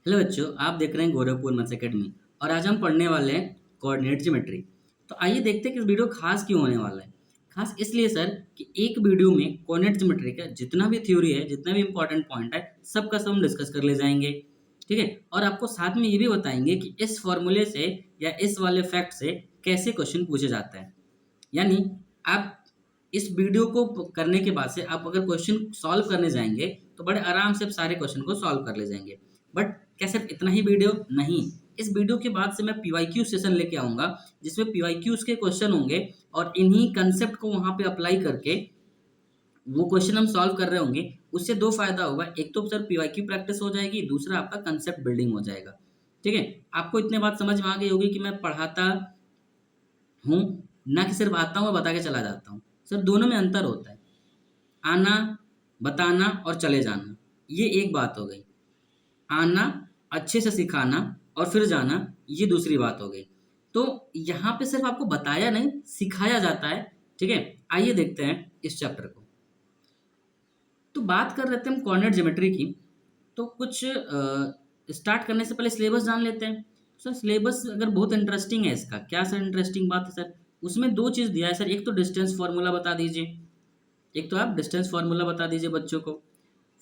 Hello बच्चों, आप देख रहे हैं गोरखपुर मैथ्स एकेडमी। और आज हम पढ़ने वाले हैं कोऑर्डिनेट ज्योमेट्री। तो आइए देखते हैं कि इस वीडियो खास क्यों होने वाला है। खास इसलिए सर कि एक वीडियो में कोऑर्डिनेट ज्योमेट्री का जितना भी थ्योरी है, जितना भी इंपॉर्टेंट पॉइंट है, सबका सब हम डिस्कस कर ले जाएंगे। ठीक है, और आपको साथ में ये भी बताएंगे कि इस फॉर्मूले से या इस वाले फैक्ट से कैसे क्वेश्चन पूछे जाता है। यानी आप इस वीडियो को करने के बाद से आप अगर क्वेश्चन सॉल्व करने जाएंगे तो बड़े आराम से आप सारे क्वेश्चन को सॉल्व कर ले जाएंगे। बट क्या सिर्फ इतना ही वीडियो नहीं, इस वीडियो के बाद से मैं पीवाईक्यू सेशन लेके आऊंगा जिसमें पीवाईक्यूज के क्वेश्चन होंगे और इन्हीं कंसेप्ट को वहां पे अप्लाई करके वो क्वेश्चन हम सॉल्व कर रहे होंगे। उससे दो फायदा होगा, एक तो सर पीवाईक्यू प्रैक्टिस हो जाएगी, दूसरा आपका कंसेप्ट बिल्डिंग हो जाएगा। ठीक है, आपको इतने बात समझ में आ गई होगी कि मैं पढ़ाता हूँ, ना कि सिर्फ आता हूँ और बता के चला जाता हूँ। सर दोनों में अंतर होता है, आना, बताना और चले जाना, ये एक बात हो गई। आना, अच्छे से सिखाना और फिर जाना, ये दूसरी बात हो गई। तो यहाँ पे सिर्फ आपको बताया नहीं, सिखाया जाता है। ठीक है, आइए देखते हैं इस चैप्टर को। तो बात कर रहे थे हम कोऑर्डिनेट ज्योमेट्री की। तो कुछ स्टार्ट करने से पहले सिलेबस जान लेते हैं। सर सिलेबस अगर बहुत इंटरेस्टिंग है, इसका क्या सर इंटरेस्टिंग बात है सर, उसमें दो चीज़ दिया है सर। एक तो डिस्टेंस फार्मूला बता दीजिए, एक तो आप डिस्टेंस फार्मूला बता दीजिए बच्चों को।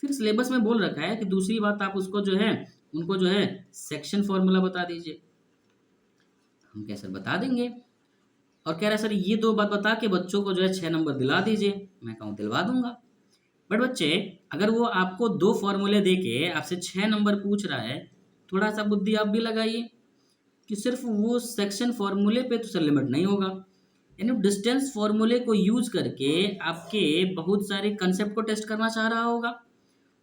फिर सिलेबस में बोल रखा है कि दूसरी बात आप उसको जो है, उनको जो है सेक्शन फार्मूला बता दीजिए। हम क्या सर बता देंगे। और कह रहा है सर ये दो बात बता के बच्चों को जो है 6 नंबर दिला दीजिए। मैं कहूँ दिलवा दूंगा। बट बच्चे, अगर वो आपको दो फॉर्मूले दे के आपसे 6 नंबर पूछ रहा है, थोड़ा सा बुद्धि आप भी लगाइए कि सिर्फ वो सेक्शन फॉर्मूले पे तो सर लिमिट नहीं होगा। यानी डिस्टेंस फॉर्मूले को यूज करके आपके बहुत सारे कंसेप्ट को टेस्ट करना चाह रहा होगा।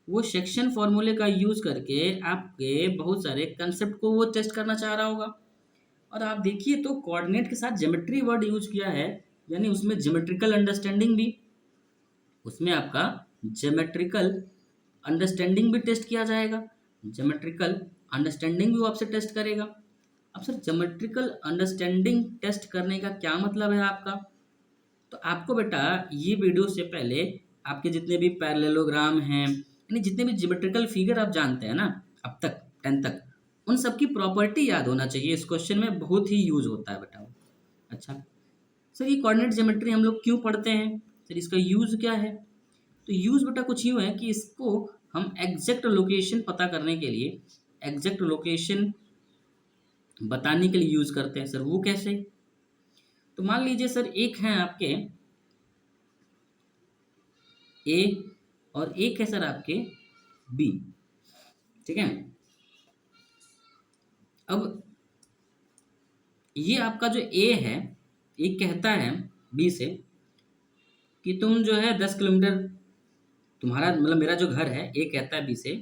वो सेक्शन फॉर्मूले का यूज करके आपके बहुत सारे कंसेप्ट को वो टेस्ट करना चाह रहा होगा। और आप देखिए तो कोऑर्डिनेट के साथ ज्योमेट्री वर्ड यूज किया है, यानी उसमें ज्योमेट्रिकल अंडरस्टैंडिंग भी, उसमें आपका ज्योमेट्रिकल अंडरस्टैंडिंग भी टेस्ट किया जाएगा। ज्योमेट्रिकल अंडरस्टैंडिंग भी वो आपसे टेस्ट करेगा। अब सर ज्योमेट्रिकल अंडरस्टैंडिंग टेस्ट करने का क्या मतलब है आपका। तो आपको बेटा ये वीडियो से पहले आपके जितने भी पैरेललोग्राम हैं, यानी जितने भी ज्योमेट्रिकल फिगर आप जानते हैं ना अब तक 10 तक, उन सब की प्रॉपर्टी याद होना चाहिए। इस क्वेश्चन में बहुत ही यूज होता है बेटा। अच्छा सर, ये कोऑर्डिनेट ज्योमेट्री हम लोग क्यों पढ़ते हैं सर, इसका यूज क्या है। तो यूज बेटा कुछ यूँ है कि इसको हम एग्जैक्ट लोकेशन पता करने के लिए, एग्जैक्ट लोकेशन बताने के लिए यूज करते हैं। सर वो कैसे। तो मान लीजिए सर एक है आपके ए और एक है सर आपके बी। ठीक है, अब ये आपका जो ए है, एक कहता है बी से कि तुम जो है 10 किलोमीटर, तुम्हारा मतलब मेरा जो घर है, ए कहता है बी से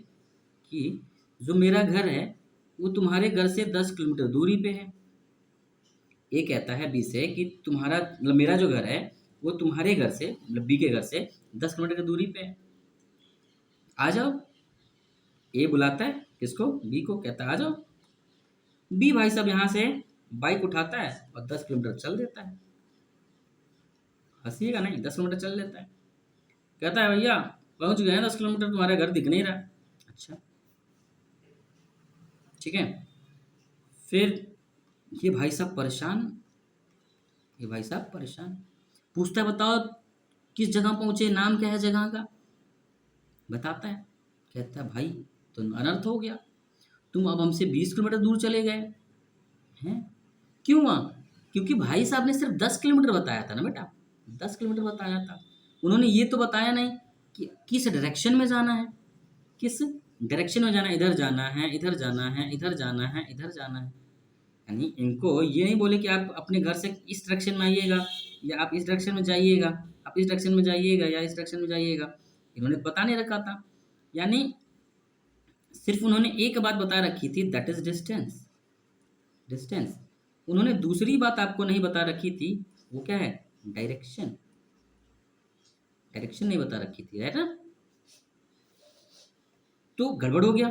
कि जो मेरा घर है वो तुम्हारे घर से 10 किलोमीटर दूरी पे है। ए कहता है बी से कि तुम्हारा मतलब मेरा जो घर है वो तुम्हारे घर से मतलब बी के घर से 10 किलोमीटर की दूरी पे है, आ जाओ। ए बुलाता है किसको, बी को, कहता है आ जाओ। बी भाई साहब यहाँ से बाइक उठाता है और 10 किलोमीटर चल देता है। हंसीएगा नहीं, 10 किलोमीटर चल देता है। कहता है भैया पहुंच गए हैं 10 किलोमीटर, तुम्हारा घर दिख नहीं रहा। अच्छा ठीक है, फिर ये भाई साहब परेशान, ये भाई साहब परेशान, पूछता है बताओ किस जगह पहुंचे, नाम क्या है जगह का। बताता है, कहता है भाई तुम अनर्थ हो गया, तुम अब हमसे 20 किलोमीटर दूर चले गए हैं। क्यों हुआ, क्योंकि भाई साहब ने सिर्फ 10 किलोमीटर बताया था ना बेटा, 10 किलोमीटर बताया था। उन्होंने ये तो बताया नहीं कि किस डायरेक्शन में जाना है, किस डायरेक्शन में जाना है, इधर जाना है, इधर जाना है, इधर जाना है, इधर जाना है। यानी इनको ये नहीं बोले कि आप अपने घर से इस डायरेक्शन में आइएगा या आप इस डायरेक्शन में जाइएगा, आप इस डायरेक्शन में जाइएगा या इस डायरेक्शन में जाइएगा, इन्होंने पता नहीं रखा था। यानी सिर्फ उन्होंने एक बात बता रखी थी, दैट इज डिस्टेंस। डिस्टेंस, उन्होंने दूसरी बात आपको नहीं बता रखी थी, वो क्या है, डायरेक्शन। डायरेक्शन नहीं बता रखी थी, राइट ना। तो गड़बड़ हो गया।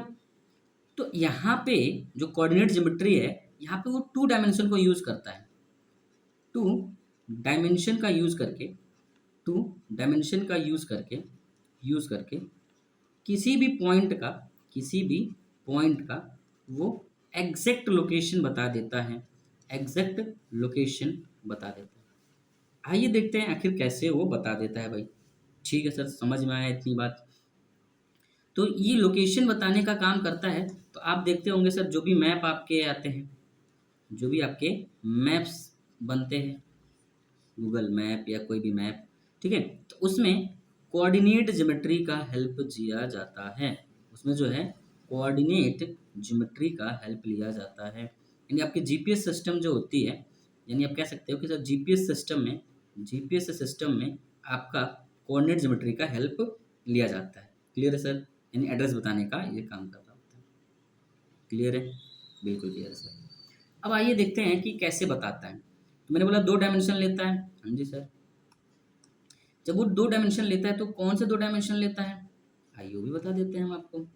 तो यहाँ पे जो कोऑर्डिनेट ज्योमेट्री है, यहाँ पे वो 2 डायमेंशन को यूज करता है। 2 डायमेंशन का यूज करके, 2 डायमेंशन का यूज करके किसी भी पॉइंट का, किसी भी पॉइंट का वो एग्जैक्ट लोकेशन बता देता है, एग्जैक्ट लोकेशन बता देता है। आइए देखते हैं आखिर कैसे वो बता देता है भाई। ठीक है सर, समझ में आया इतनी बात। तो ये लोकेशन बताने का काम करता है। तो आप देखते होंगे सर, जो भी मैप आपके आते हैं, जो भी आपके मैप्स बनते हैं, गूगल मैप या कोई भी मैप, ठीक है, तो उसमें कोऑर्डिनेट ज्योमेट्री का हेल्प लिया जाता है। उसमें जो है कोऑर्डिनेट ज्योमेट्री का हेल्प लिया जाता है। यानी आपकी जीपीएस सिस्टम जो होती है, यानी आप कह सकते हो कि सर जीपीएस सिस्टम में आपका कोऑर्डिनेट ज्योमेट्री का हेल्प लिया जाता है। क्लियर है सर? यानी एड्रेस बताने का ये काम कर रहा होता है। क्लियर है? बिल्कुल क्लियर है सर। अब आइए देखते हैं कि कैसे बताता है। तो मैंने बोला 2 डायमेंशन लेता है। हाँ जी सर। जब वो 2 डायमेंशन लेता है तो कौन से 2 डायमेंशन लेता है? आइए वो भी बता देते हैं हम आपको।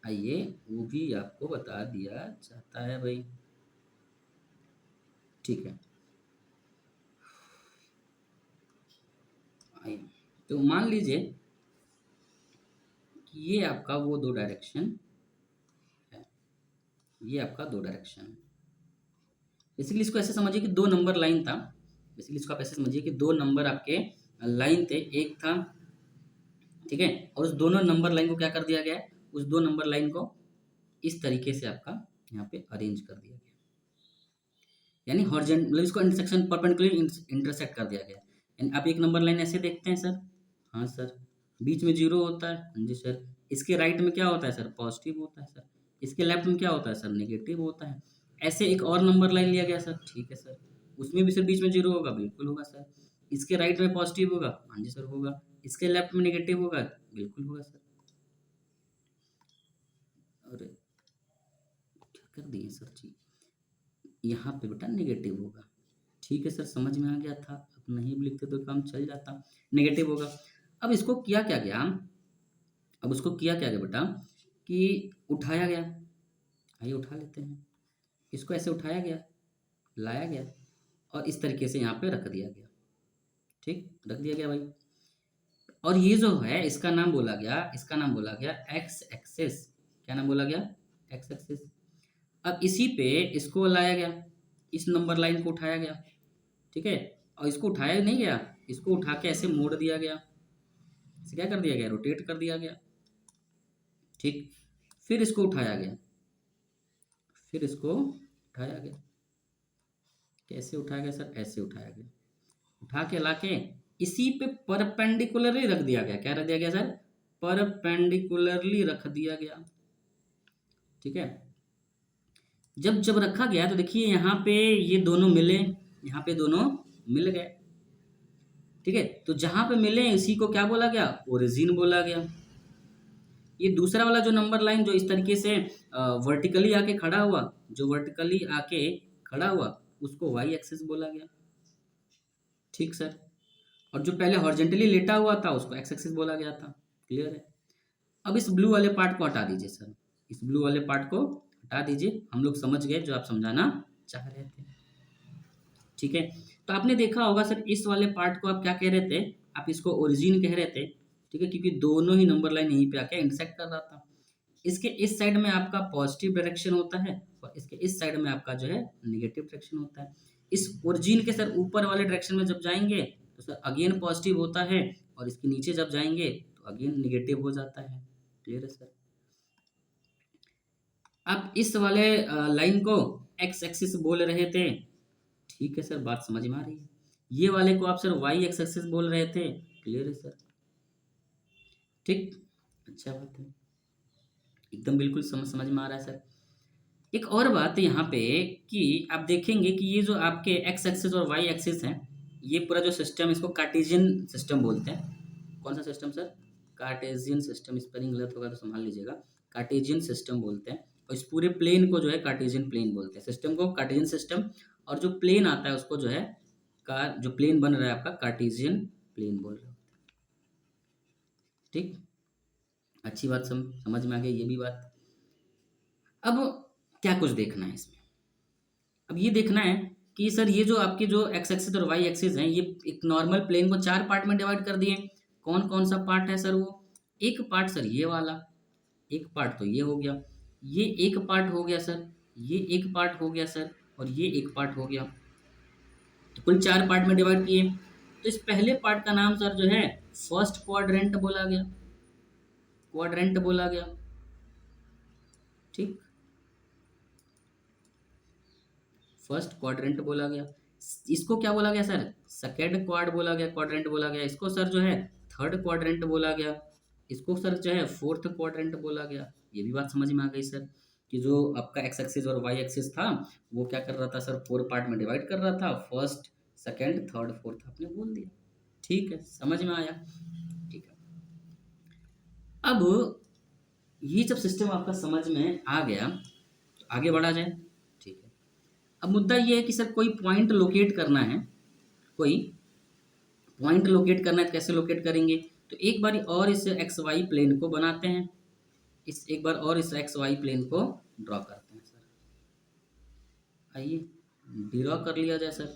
आइए वो भी आपको बता दिया जाता है भाई। ठीक है, आइए तो मान लीजिए कि ये आपका वो 2 डायरेक्शन है, ये आपका 2 डायरेक्शन है। बेसिकली इसको ऐसे समझिए कि 2 नंबर लाइन था। बेसिकली इसको आप ऐसे समझिए कि 2 नंबर आपके लाइन थे, एक था, ठीक है, और उस दोनों नंबर लाइन को क्या कर दिया गया है, उस 2 नंबर लाइन को इस तरीके से आपका यहाँ पे अरेंज कर दिया गया, यानी हॉरिजॉन्टल, मतलब इसको इंटरसेक्शन परपेंडिकुलर इंटरसेक्ट कर दिया गया। यानी आप एक नंबर लाइन ऐसे देखते हैं सर, हाँ सर, बीच में 0 होता है, हाँ जी सर, इसके राइट में क्या होता है सर, पॉजिटिव होता है सर, इसके लेफ्ट में क्या होता है सर, नेगेटिव होता है। ऐसे एक और नंबर लाइन लिया गया सर, ठीक है सर, उसमें भी सर बीच में 0 होगा, बिल्कुल होगा सर। इसके राइट में पॉजिटिव होगा, हाँ जी सर होगा। इसके लेफ्ट में नेगेटिव होगा, बिल्कुल होगा सर। अरे क्या कर दिए सर जी, यहाँ पे बेटा नेगेटिव होगा। ठीक है सर, समझ में आ गया था। अब नहीं भी लिखते तो काम चल जाता, नेगेटिव होगा। अब इसको किया क्या गया, अब उसको किया क्या गया बेटा कि उठाया गया। आइए उठा लेते हैं। इसको ऐसे उठाया गया, लाया गया और इस तरीके से यहाँ पे रख दिया गया। ठीक, रख दिया गया भाई। और ये जो है इसका नाम बोला गया, इसका नाम बोला गया एक्स एक्सिस। क्या नाम बोला गया, एक्स एक्सिस। अब इसी पे इसको लाया गया, इस नंबर लाइन को उठाया गया, ठीक है, और इसको उठाया नहीं गया, इसको उठा के ऐसे मोड़ दिया गया, इसे क्या कर दिया गया, रोटेट कर दिया गया। ठीक, फिर इसको उठाया गया, फिर इसको उठाया गया। कैसे उठाया गया सर, ऐसे उठाया गया, उठा के लाके इसी पे परपेंडिकुलरली रख दिया गया। क्या रख दिया गया सर, परपेंडिकुलरली रख दिया गया। ठीक है, जब जब रखा गया तो देखिए यहाँ पे ये दोनों मिले, यहाँ पे दोनों मिल गए, ठीक है। तो जहां पे मिले इसी को क्या बोला गया, ओरिजिन बोला गया। ये दूसरा वाला जो नंबर लाइन जो इस तरीके से वर्टिकली आके खड़ा हुआ, जो वर्टिकली आके खड़ा हुआ उसको वाई एक्सिस बोला गया। ठीक सर, और जो पहले हॉरिजॉन्टली लेटा हुआ था उसको एक्स एक्सिस बोला गया था। क्लियर है? अब इस ब्लू वाले पार्ट को हटा दीजिए सर, इस ब्लू वाले पार्ट को हटा दीजिए। हम लोग समझ गए जो आप समझाना चाह रहे थे। ठीक है, तो आपने देखा होगा सर, इस वाले पार्ट को आप क्या कह रहे थे, आप इसको ओरिजिन कह रहे थे, ठीक है, क्योंकि दोनों ही नंबर लाइन यहीं पे आके इंटरसेक्ट कर रहा था। इसके इस साइड में आपका पॉजिटिव डायरेक्शन होता है और इसके इस साइड में आपका जो है नेगेटिव डायरेक्शन होता है। इस ओरिजिन के सर ऊपर वाले डायरेक्शन में जब जाएंगे तो सर अगेन पॉजिटिव होता है और इसके नीचे जब जाएंगे तो अगेन नेगेटिव हो जाता है। क्लियर है सर? आप इस वाले लाइन को एक्स एक्सिस बोल रहे थे, ठीक है सर, बात समझ में आ रही है। ये वाले को आप सर वाई एक्स एक्सिस बोल रहे थे। क्लियर है सर? ठीक, अच्छा बात है, एकदम बिल्कुल समझ में आ रहा है सर। एक और बात यहाँ पे कि आप देखेंगे कि ये जो आपके एक्स एक्सिस और वाई एक्सिस हैं, ये पूरा जो सिस्टम, इसको कार्टेशियन सिस्टम बोलते हैं। कौन सा system sir? Cartesian system. Spelling गलत होगा तो संभाल लीजिएगा। कार्टेशियन सिस्टम बोलते हैं और इस पूरे प्लेन को जो है कार्टेशियन प्लेन बोलते हैं। सिस्टम को कार्टेशियन सिस्टम, और जो प्लेन आता है उसको जो है जो प्लेन बन रहा है आपका कार्टेशियन प्लेन बोल रहे हो। ठीक, अच्छी बात, समझ में आ गई ये भी बात। अब क्या कुछ देखना है इसमें, अब ये देखना है कि सर ये जो आपके जो एक्स एक्सिस और वाई एक्सिस हैं, ये एक नॉर्मल प्लेन को 4 पार्ट में डिवाइड कर दिए। कौन कौन सा पार्ट है सर वो? एक पार्ट सर ये वाला, एक पार्ट तो ये हो गया, ये एक पार्ट हो गया सर, ये एक पार्ट हो गया सर, और ये एक पार्ट हो गया। तो कुल 4 पार्ट में डिवाइड किए। तो इस पहले पार्ट का नाम सर जो है फर्स्ट क्वाड्रेंट बोला गया, क्वाड्रेंट बोला गया। ठीक, फर्स्ट क्वाड्रेंट बोला गया। इसको क्या बोला गया सर? सेकेंड क्वाड बोला गया, क्वाड्रेंट बोला गया। इसको सर जो है थर्ड क्वाड्रेंट बोला गया। इसको सर जो है फोर्थ क्वाड्रेंट बोला गया। ये भी बात समझ में आ गई सर कि जो आपका एक्स एक्सिस और वाई एक्सिस था वो क्या कर रहा था सर, 4 पार्ट में डिवाइड कर रहा था, फर्स्ट सेकेंड थर्ड फोर्थ आपने बोल दिया। ठीक है, समझ में आया? ठीक है, अब ये जब सिस्टम आपका समझ में आ गया तो आगे बढ़ा जाए। ठीक है, अब मुद्दा ये है कि सर कोई पॉइंट लोकेट करना है, कोई पॉइंट लोकेट करना है तो कैसे लोकेट करेंगे? तो एक बार और इस एक्स वाई प्लेन को बनाते हैं, इस एक बार और इस एक्स वाई प्लेन को ड्रॉ करते हैं सर। आइए ड्रॉ कर लिया जाए सर,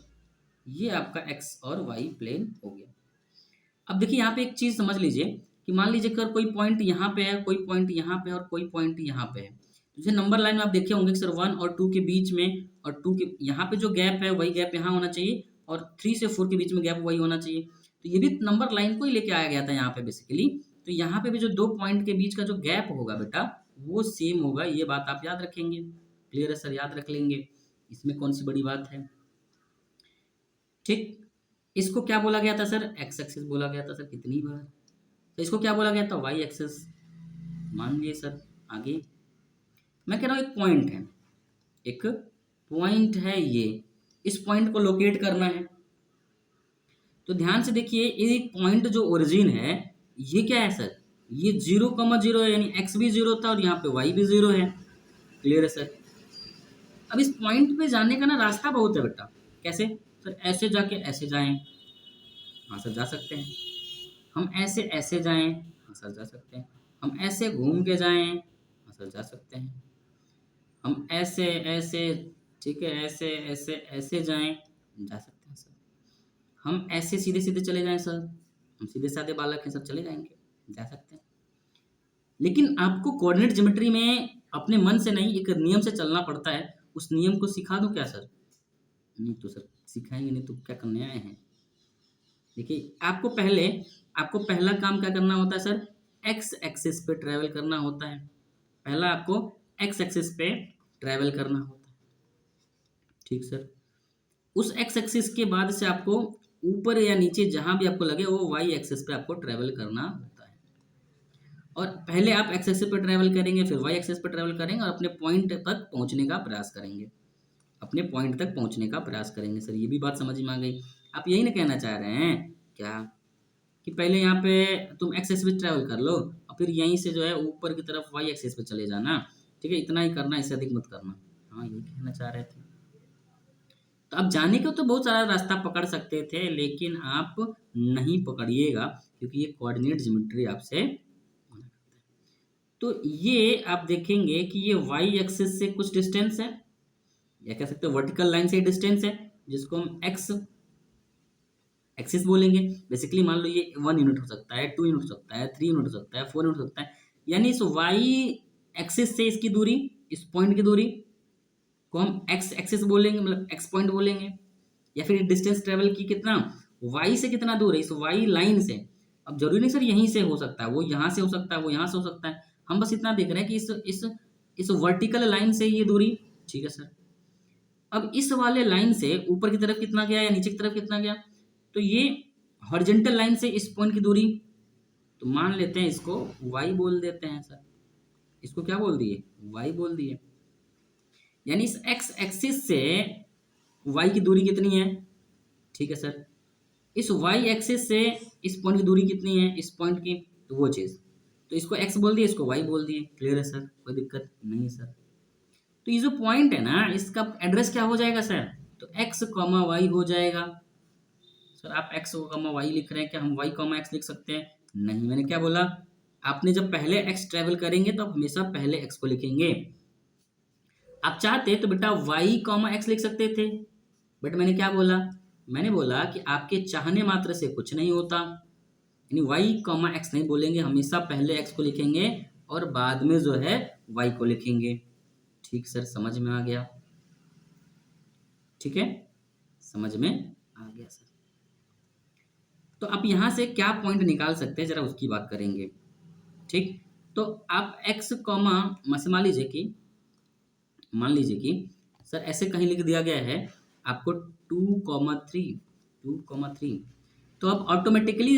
ये आपका एक्स और वाई प्लेन हो गया। अब देखिए यहाँ पे एक चीज समझ लीजिए कि मान लीजिए अगर कोई पॉइंट यहाँ पे है, कोई पॉइंट यहाँ पे है और कोई पॉइंट यहाँ पे है। तो जैसे नंबर लाइन में आप देखे होंगे सर 1 और 2 के बीच में, और 2 के यहाँ पे जो गैप है वही गैप यहाँ होना चाहिए, और 3 से 4 के बीच में गैप वही होना चाहिए। तो ये भी नंबर लाइन को ही लेके आया गया था यहाँ पे बेसिकली। तो यहाँ पे भी जो 2 पॉइंट के बीच का जो गैप होगा बेटा वो सेम होगा, ये बात आप याद रखेंगे। क्लियर है सर? याद रख लेंगे, इसमें कौन सी बड़ी बात है। ठीक, इसको क्या बोला गया था सर? एक्स एक्सिस बोला गया था सर कितनी बार। तो इसको क्या बोला गया था? Y axis. मान लिए सर। आगे मैं कह रहा हूँ एक पॉइंट है, एक पॉइंट है ये, इस पॉइंट को लोकेट करना है। तो ध्यान से देखिए, एक पॉइंट जो ओरिजिन है ये क्या है सर? ये 0,0 है, यानी एक्स भी 0 था और यहाँ पे वाई भी 0 है। क्लियर है सर? अब इस पॉइंट पे जाने का ना रास्ता बहुत है बेटा। कैसे सर? ऐसे जाके ऐसे जाएं, हाँ सर जा सकते हैं। हम ऐसे ऐसे जाएं, हाँ सर जा सकते हैं। हम ऐसे घूम के जाएं, हाँ सर जा सकते हैं। हम ऐसे ऐसे, ठीक है, ऐसे ऐसे ऐसे जाएं, जा सकते हैं सर। हम ऐसे सीधे सीधे चले जाएं सर, हम सीधे साधे बालक हैं सर, चले जाएंगे, जा सकते हैं। लेकिन आपको कोऑर्डिनेट ज्योमेट्री में अपने मन से नहीं, एक नियम से चलना पड़ता है। उस नियम को सिखा दूं क्या सर? नहीं तो सर सिखाएंगे नहीं तो क्या करने आए हैं। देखिए आपको पहला काम क्या करना होता है सर? एक्स एक्सिस पे ट्रेवल करना होता है। पहला आपको एक्स एक्सिस पे ट्रेवल करना होता है। ठीक सर, उस एक्स एक्सिस के बाद से आपको ऊपर या नीचे जहां भी आपको लगे वो वाई एक्सिस पे आपको ट्रेवल करना होता है। और पहले आप एक्स एक्सिस पे ट्रेवल करेंगे, फिर वाई एक्सिस पे ट्रेवल करेंगे और अपने पॉइंट तक पहुंचने का प्रयास करेंगे, अपने पॉइंट तक पहुंचने का प्रयास करेंगे। सर ये भी बात समझ में आ गई। आप यही ना कहना चाह रहे हैं क्या कि पहले यहाँ पे तुम एक्स एक्सिस पे ट्रेवल कर लो और फिर यहीं से जो है ऊपर की तरफ वाई एक्सिस पे चले जाना। ठीक है, इतना ही करना, इससे अधिक मत करना। हाँ यही कहना चाह रहे थे। तो आप जाने को तो बहुत सारा रास्ता पकड़ सकते थे, लेकिन आप नहीं पकड़िएगा क्योंकि ये कोऑर्डिनेट ज्योमेट्री आपसे मना करता है। तो ये आप देखेंगे कि ये वाई एक्सिस से कुछ डिस्टेंस है, या कह सकते हो वर्टिकल लाइन से डिस्टेंस है, जिसको हम एक्स एक्सिस बोलेंगे। बेसिकली मान लो ये 1 यूनिट हो सकता है, 2 यूनिट हो सकता है, 3 यूनिट हो सकता है, 4 यूनिट हो सकता है। यानी इस वाई एक्सिस से इसकी दूरी, इस पॉइंट की दूरी को हम एक्स एक्सिस बोलेंगे, मतलब एक्स पॉइंट बोलेंगे। या फिर डिस्टेंस ट्रेवल की कितना, वाई से कितना दूर है, इस वाई लाइन से। अब जरूरी नहीं सर यहीं से हो सकता है, वो यहाँ से हो सकता है, वो यहाँ से हो सकता है। हम बस इतना देख रहे हैं कि इस वर्टिकल लाइन से ये दूरी। ठीक है सर, अब इस वाले लाइन से ऊपर की तरफ कितना गया या नीचे की तरफ कितना गया, तो ये हॉरिजॉन्टल लाइन से इस पॉइंट की दूरी, तो मान लेते हैं इसको y बोल देते हैं सर। इसको क्या बोल दिए? y बोल दिए। यानी इस x एक्सिस से y की दूरी कितनी है? ठीक है सर, इस y एक्सिस से इस पॉइंट की दूरी कितनी है, इस पॉइंट की, तो वो चीज, तो इसको x बोल दिए, इसको y बोल दिए। क्लियर है सर? कोई दिक्कत नहीं सर। तो ये जो पॉइंट है ना, इसका एड्रेस क्या हो जाएगा सर? तो x, y हो जाएगा। सर आप x, y लिख रहे हैं, क्या हम y, x लिख सकते हैं? नहीं, मैंने क्या बोला? आपने जब पहले x ट्रेवल करेंगे तो आप हमेशा पहले x को लिखेंगे। आप चाहते तो बेटा y, x लिख सकते थे, बट मैंने क्या बोला? मैंने बोला कि आपके चाहने मात्र से कुछ नहीं होता। यानी y, x नहीं बोलेंगे, हमेशा पहले x को लिखेंगे और बाद में जो है y को लिखेंगे। ठीक सर, समझ में आ गया? ठीक है, समझ में आ गया सर। तो आप यहाँ से क्या पॉइंट निकाल सकते हैं जरा उसकी बात करेंगे। ठीक, तो आप x कॉमा मान लीजिए कि सर ऐसे कहीं लिख दिया गया है आपको 2,3 तो आप ऑटोमेटिकली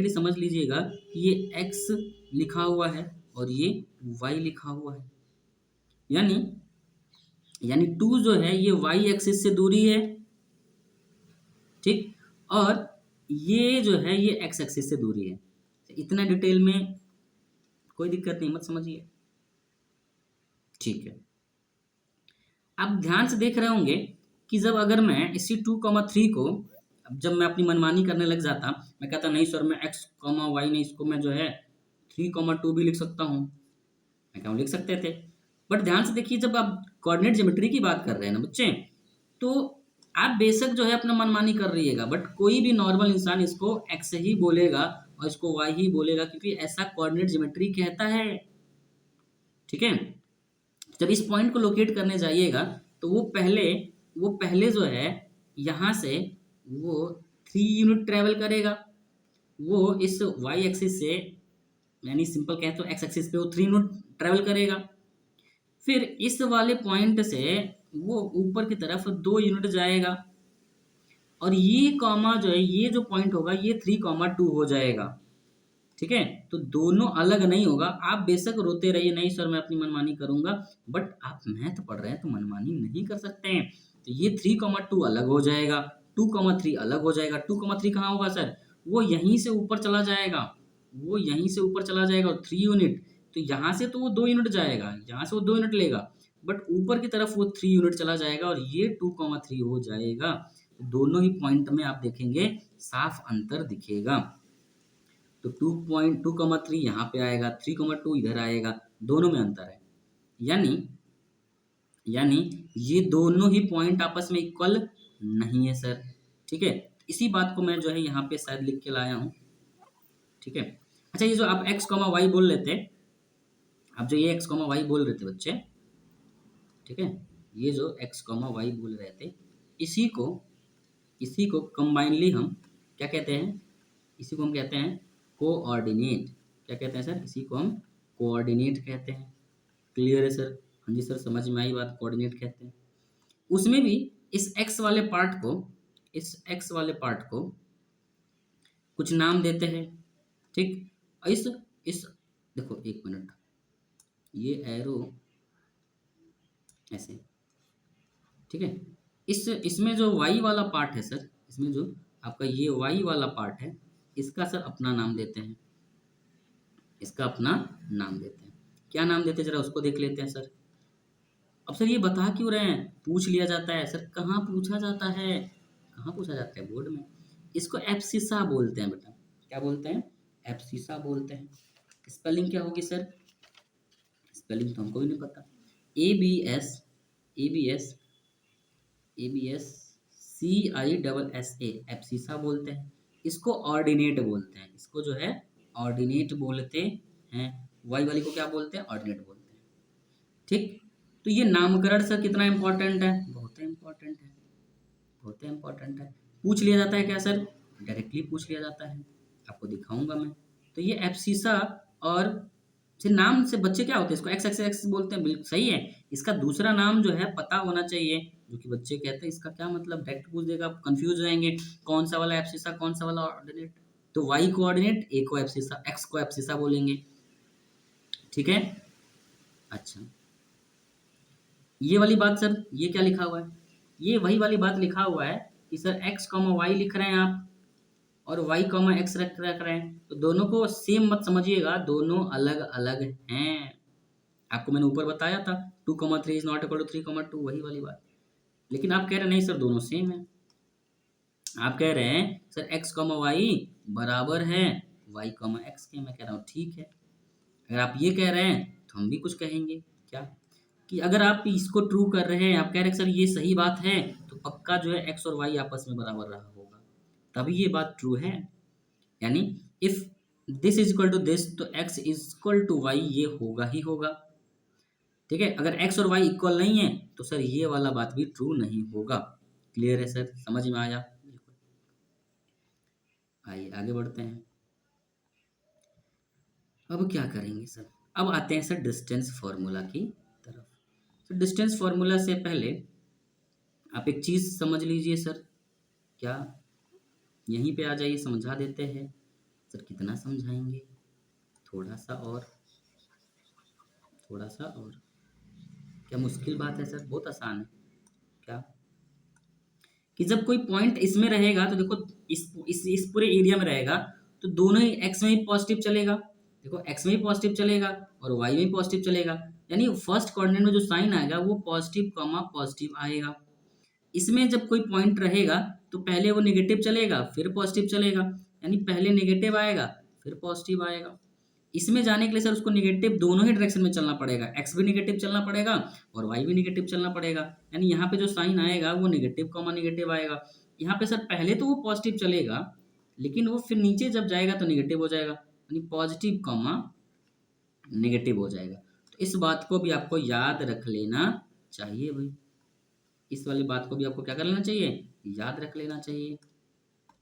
समझ लीजिएगा कि ये x लिखा हुआ है और ये y लिखा हुआ है, यानी 2 जो है ये y एक्सिस से दूरी है, ठीक, और ये जो है ये x एक्सिस से दूरी है। इतना डिटेल में कोई दिक्कत नहीं, मत समझिए। ठीक है, आप ध्यान से देख रहे होंगे कि जब अगर मैं इसी 2,3 को अब जब मैं अपनी मनमानी करने लग जाता, मैं कहता नहीं सर मैं x, y नहीं, इसको मैं जो है 3,2 भी लिख सकता हूँ, मैं क्या लिख सकते थे। बट ध्यान से देखिए, जब आप कोऑर्डिनेट ज्योमेट्री की बात कर रहे हैं ना बच्चे, तो आप बेशक जो है अपना मनमानी कर रहिएगा, बट कोई भी नॉर्मल इंसान इसको x ही बोलेगा और इसको y ही बोलेगा, क्योंकि ऐसा कोऑर्डिनेट ज्योमेट्री कहता है। ठीक है, जब इस पॉइंट को लोकेट करने जाइएगा तो वो पहले जो है यहाँ से वो 3 यूनिट ट्रेवल करेगा, वो इस y एक्सिस से, यानी सिंपल कहें तो x एक्सिस पे वो 3 यूनिट ट्रेवल करेगा, फिर इस वाले पॉइंट से वो ऊपर की तरफ 2 यूनिट जाएगा, और ये कॉमा जो है, ये जो पॉइंट होगा ये 3,2 हो जाएगा। ठीक है, तो दोनों अलग नहीं होगा। आप बेशक रोते रहिए नहीं सर मैं अपनी मनमानी करूंगा, बट आप मैथ पढ़ रहे हैं तो मनमानी नहीं कर सकते हैं। तो ये 3,2 अलग हो जाएगा, 2,3 अलग हो जाएगा। 2,3 कहाँ होगा सर? वो यहीं से ऊपर चला जाएगा, और 3 यूनिट, तो यहाँ से तो वो 2 यूनिट जाएगा, यहाँ से वो 2 यूनिट लेगा, बट ऊपर की तरफ वो 3 यूनिट चला जाएगा और ये 2,3 हो जाएगा। दोनों ही पॉइंट में आप देखेंगे साफ अंतर दिखेगा। तो 2,3 यहाँ पे आएगा, 3,2 इधर आएगा, दोनों में अंतर है, यानी ये दोनों ही पॉइंट आपस में इक्वल नहीं है सर। ठीक है, इसी बात को मैं जो है यहाँ पे शायद लिख के लाया हूँ। ठीक है, अच्छा ये जो आप x, y बोल रहे थे, आप जो ये x, y बोल रहे थे बच्चे, ठीक है, ये जो x, y बोल रहे थे, इसी को कंबाइनली हम क्या कहते हैं? इसी को हम कहते हैं कोऑर्डिनेट। क्या कहते हैं सर? इसी को हम कोऑर्डिनेट कहते हैं। क्लियर है सर? हाँ जी सर, समझ में आई बात, कोऑर्डिनेट कहते हैं। उसमें भी इस x वाले पार्ट को कुछ नाम देते हैं। ठीक, इस देखो एक मिनट, ये एरो ऐसे, ठीक है, इसमें जो y वाला पार्ट है सर, इसमें जो आपका ये y वाला पार्ट है, इसका सर अपना नाम देते हैं, क्या नाम देते हैं जरा उसको देख लेते हैं सर। अब सर ये बता क्यों रहे हैं? पूछ लिया जाता है सर। कहाँ पूछा जाता है? बोर्ड में। इसको एब्सिसा बोलते हैं बेटा। क्या बोलते हैं? एब्सिसा बोलते हैं। स्पेलिंग क्या होगी सर? स्पेलिंग तो हमको भी नहीं पता। ABS CISSA, एब्सिसा बोलते हैं। इसको ऑर्डिनेट बोलते हैं, इसको जो है ऑर्डिनेट बोलते हैं। वाई वाली को क्या बोलते हैं? ऑर्डिनेट बोलते हैं। ठीक, तो ये नामकरण सर कितना इंपॉर्टेंट है? बहुत इंपॉर्टेंट है। पूछ लिया जाता है क्या सर? डायरेक्टली पूछ लिया जाता है, आपको दिखाऊंगा मैं। तो ये एब्सिसा, और से नाम से बच्चे क्या होते हैं? इसको एक्स बोलते हैं, बिल्कुल सही है। इसका दूसरा नाम जो है पता होना चाहिए, जो कि बच्चे कहते हैं इसका क्या मतलब, डायरेक्ट पूछ देगा, आप कंफ्यूज हो जाएंगे कौन सा वाला एब्सिसा, कौन सा वाला ऑर्डिनेट। तो वाई को ऑर्डिनेट, ए को एब्सिसा, एक्स को एब्सिसा बोलेंगे। ठीक है, अच्छा ये वाली बात सर, ये क्या लिखा हुआ है? ये वही वाली बात लिखा हुआ है कि सर x, y लिख रहे हैं आप, और y, x रख रहे हैं, तो दोनों को सेम मत समझिएगा, दोनों अलग अलग हैं। आपको मैंने ऊपर बताया था 2,3 इज नॉट इक्वल टू 3,2, वही वाली बात। लेकिन आप कह रहे नहीं सर दोनों सेम है। आप कह रहे हैं सर x, y बराबर है y, x के। मैं कह रहा हूँ ठीक है। अगर आप ये कह रहे हैं तो हम भी कुछ कहेंगे, क्या कि अगर आप इसको ट्रू कर रहे हैं, आप कह रहे हैं सर ये सही बात है, तो पक्का जो है x और y आपस में बराबर रहा होगा, तभी ये बात ट्रू है। यानी if this is equal to this, तो x is equal to Y ये होगा ही होगा। ठीक है, अगर x और y इक्वल नहीं है तो सर ये वाला बात भी ट्रू नहीं होगा। क्लियर है सर, समझ में आया? बिल्कुल। आइए आगे बढ़ते हैं। अब क्या करेंगे सर, अब आते हैं सर डिस्टेंस फॉर्मूला की तरफ। तो डिस्टेंस फॉर्मूला से पहले आप एक चीज समझ लीजिए सर। क्या, यहीं पे आ जाइए, समझा देते हैं। सर कितना समझाएंगे, थोड़ा सा और, थोड़ा सा और। क्या मुश्किल बात है सर, बहुत आसान है। क्या, कि जब कोई पॉइंट इसमें रहेगा तो देखो, इस पूरे एरिया में रहेगा, तो दोनों ही एक्स में ही पॉजिटिव चलेगा। देखो एक्स में ही पॉजिटिव चलेगा और वाई में भी पॉजिटिव चलेगा, यानी फर्स्ट कोऑर्डिनेट में जो साइन आएगा वो पॉजिटिव कॉमा पॉजिटिव आएगा। इसमें जब कोई पॉइंट रहेगा तो पहले वो नेगेटिव चलेगा फिर पॉजिटिव चलेगा, यानी पहले नेगेटिव आएगा फिर पॉजिटिव आएगा। इसमें जाने के लिए सर उसको नेगेटिव दोनों ही डायरेक्शन में चलना पड़ेगा, एक्स भी नेगेटिव चलना पड़ेगा और वाई भी नेगेटिव चलना पड़ेगा। यानी यहाँ पे जो साइन आएगा वो नेगेटिव कॉमा नेगेटिव आएगा। यहाँ पे सर पहले तो वो पॉजिटिव चलेगा, लेकिन वो फिर नीचे जब जाएगा तो नेगेटिव हो जाएगा, यानी पॉजिटिव कॉमा नेगेटिव हो जाएगा। तो इस बात को भी आपको याद रख लेना चाहिए भाई। इस वाली बात को भी आपको क्या कर लेना चाहिए, याद रख लेना चाहिए।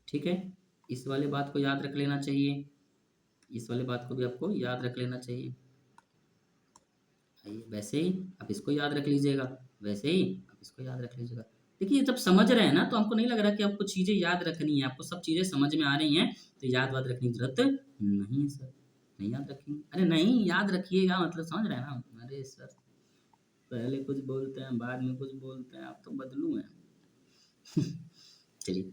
ठीक है, इस वाली बात को याद रख लेना चाहिए, इस वाली बात को भी आपको याद रख लेना चाहिए। आइए, वैसे ही आप इसको याद रख लीजिएगा, वैसे ही आप इसको याद रख लीजिएगा। देखिए जब समझ रहे हैं ना तो हमको नहीं लग रहा कि आपको चीज़ें याद रखनी है, आपको सब चीज़ें समझ में आ रही हैं, तो याद वाद रखने की जरूरत नहीं है सर। नहीं याद रखेंगे, अरे नहीं याद रखिएगा, मतलब समझ रहे हैं ना। अरे सर पहले कुछ बोलते हैं बाद में कुछ बोलते हैं, आप तो बदलू हैं। चलिए,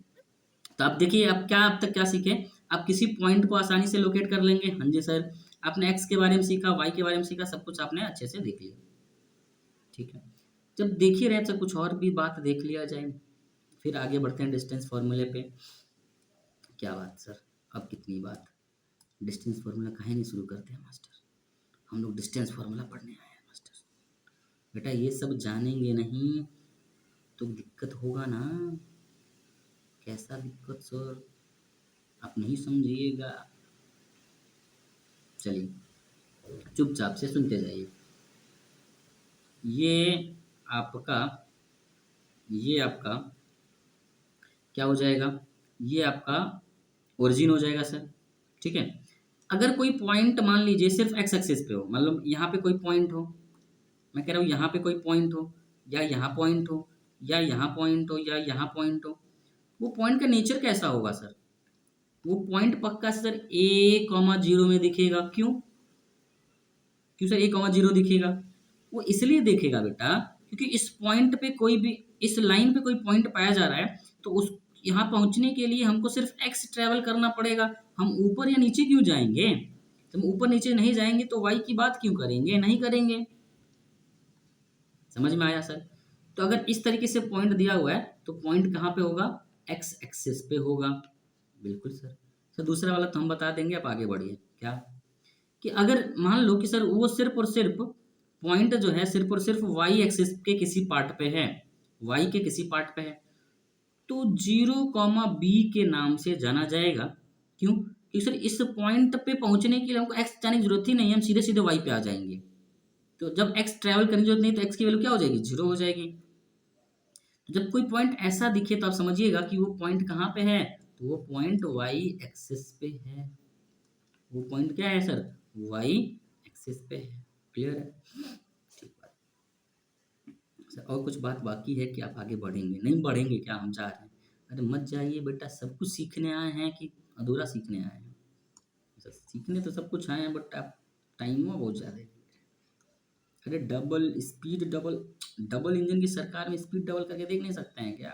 तो आप देखिए आप क्या, अब तक क्या सीखे, आप किसी पॉइंट को आसानी से लोकेट कर लेंगे। हाँ जी सर, आपने एक्स के बारे में सीखा, वाई के बारे में सीखा, सब कुछ आपने अच्छे से देख लिया। ठीक है, जब देख ही रहे तो कुछ और भी बात देख लिया जाए, फिर आगे बढ़ते हैं डिस्टेंस फार्मूले पे। क्या बात सर, अब कितनी बात, डिस्टेंस फार्मूला काहे नहीं शुरू करते हैं मास्टर, हम लोग डिस्टेंस फार्मूला पढ़ने आए हैं मास्टर। बेटा ये सब जानेंगे नहीं तो दिक्कत होगा ना। कैसा दिक्कत सर, आप नहीं समझिएगा। चलिए चुपचाप से सुनते जाइए। ये आपका, ये आपका क्या हो जाएगा, ये आपका ओरिजिन हो जाएगा सर। ठीक है, अगर कोई पॉइंट मान लीजिए सिर्फ एक्स एक्सिस पे हो, मतलब यहाँ पे कोई पॉइंट हो, मैं कह रहा हूँ यहाँ पे कोई पॉइंट हो, या यहाँ पॉइंट हो, या यहाँ पॉइंट हो, या यहाँ पॉइंट हो, वो पॉइंट का नेचर कैसा होगा सर, वो पॉइंट पक्का सर ए कॉमा जीरो में दिखेगा। क्यों, क्यों सर ए कॉमा जीरो दिखेगा, वो इसलिए देखेगा बेटा क्योंकि इस पॉइंट पे कोई भी, इस लाइन पे कोई पॉइंट पाया जा रहा है, तो उस यहाँ पहुंचने के लिए हमको सिर्फ एक्स ट्रेवल करना पड़ेगा। हम ऊपर या नीचे क्यों जाएंगे, जब हम ऊपर नीचे नहीं जाएंगे तो वाई की बात क्यों करेंगे, नहीं करेंगे। समझ में आया सर? तो अगर इस तरीके से पॉइंट दिया हुआ है तो पॉइंट कहाँ पे होगा, एक्स एक्सिस पे होगा। बिल्कुल सर। सर दूसरा वाला तो हम बता देंगे, आप आगे बढ़िए। क्या, कि अगर मान लो कि सर वो सिर्फ और सिर्फ पॉइंट जो है सिर्फ और सिर्फ वाई एक्सिस के किसी पार्ट पे है, वाई के किसी पार्ट पे है, तो जीरो कॉमा बी के नाम से जाना जाएगा। क्यों, क्योंकि सर इस पॉइंट पे पहुंचने के लिए हमको एक्स जाने की जरूरत ही नहीं है, हम सीधे सीधे वाई पे आ जाएंगे। तो जब एक्स ट्रैवल करने की जरूरत नहीं तो एक्स की वैल्यू क्या हो जाएगी, जीरो हो जाएगी। तो जब कोई पॉइंट ऐसा दिखे तो आप समझिएगा कि वो पॉइंट कहाँ पे है, तो वो पॉइंट वाई एक्सिस पे है। वो पॉइंट क्या है सर, वाई एक्सिस पे है। क्लियर है? ठीक बात सर, और कुछ बात बाकी है कि आप आगे बढ़ेंगे, नहीं बढ़ेंगे क्या, हम जा रहे हैं। अरे मत जाइए बेटा, सब कुछ सीखने आए हैं कि अधूरा सीखने आए हैं। सर सीखने तो सब कुछ आए हैं बट आप टाइम में बहुत ज़्यादा है। अरे double speed, double double engine की सरकार में स्पीड डबल करके देख नहीं सकते हैं क्या?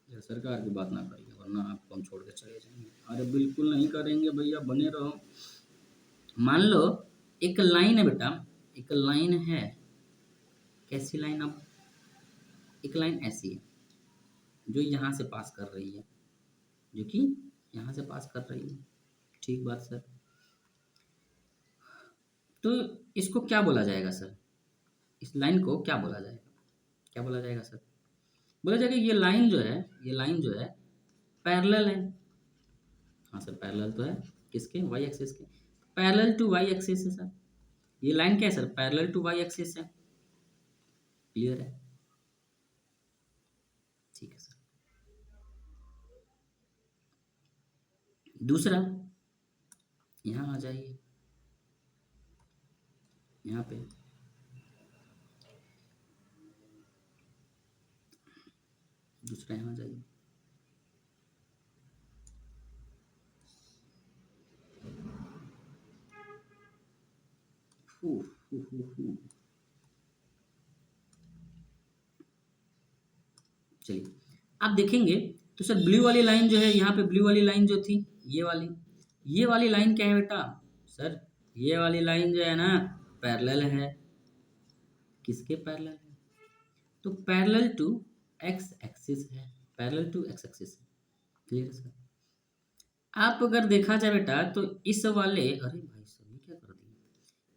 यार सरकार की बात ना करिए वरना आपको हम छोड़ के चले जाएंगे। अरे बिल्कुल नहीं करेंगे भैया, बने रहो। मान लो एक लाइन है बेटा, एक लाइन है, कैसी लाइन, अब एक लाइन ऐसी है जो यहाँ से पास कर रही है, जो कि यहाँ से पास कर रही है। ठीक बात सर, तो इसको क्या बोला जाएगा सर, इस लाइन को क्या बोला जाएगा, क्या बोला जाएगा सर, बोला जाएगा ये लाइन जो है, ये लाइन जो है पैरेलल है। हाँ सर पैरेलल तो है, किसके, वाई एक्सिस के, पैरेलल टू वाई एक्सिस है सर। ये लाइन क्या है sir, parallel to Y axis है। क्लियर है, ठीक है सर। दूसरा, यहाँ आ जाइए, यहाँ पे दूसरा, यहाँ आ जाइए। फू, फू, फू, फू। चलिए, आप देखेंगे तो सर ब्लू वाली लाइन जो है, यहाँ पे ब्लू वाली लाइन जो थी, ये वाली लाइन क्या है बेटा सर, ये वाली लाइन जो है ना पैरेलल है, किसके पैरेलल है, तो पैरेलल टू एक्स एक्सिस है, पैरेलल टू एक्स एक्सिस है। क्लियर है सर। आप अगर देखा जाए बेटा तो इस वाले, अरे भाई साहब ये क्या कर दिया,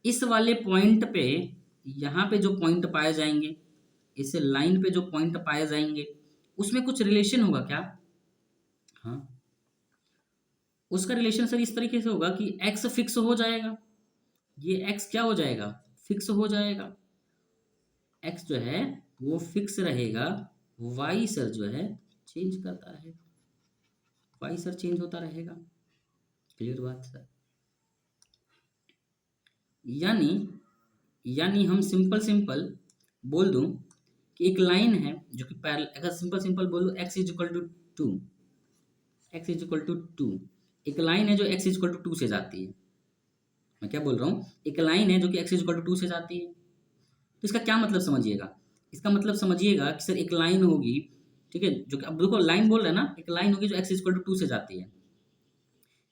इस वाले पॉइंट पे, यहाँ पे जो पॉइंट पाए जाएंगे, इस लाइन पे जो पॉइंट पाए जाएंगे, उसमें कुछ रिलेशन होगा क्या, हाँ, उसका रिलेशन सर इस तरीके से होगा कि एक्स फिक्स हो जाएगा, ये एक्स क्या हो जाएगा, फिक्स हो जाएगा, एक्स जो है वो फिक्स रहेगा, वाई सर जो है चेंज करता रहेगा, वाई सर चेंज होता रहेगा। क्लियर बात सर। यानी यानी हम सिंपल सिंपल बोल दूं कि एक लाइन है जो कि पैरेलल, अगर सिंपल सिंपल बोल दूं X is equal to two, X is equal to two, एक लाइन है जो X is equal to two से जाती है, मैं क्या बोल रहा हूँ, एक लाइन है जो कि X is equal to two से जाती है, तो इसका क्या मतलब समझिएगा, इसका मतलब समझिएगा कि सर एक लाइन होगी, ठीक है, जो कि अब देखो लाइन बोल रहे हैं ना, एक लाइन होगी जो X is equal to two से जाती है,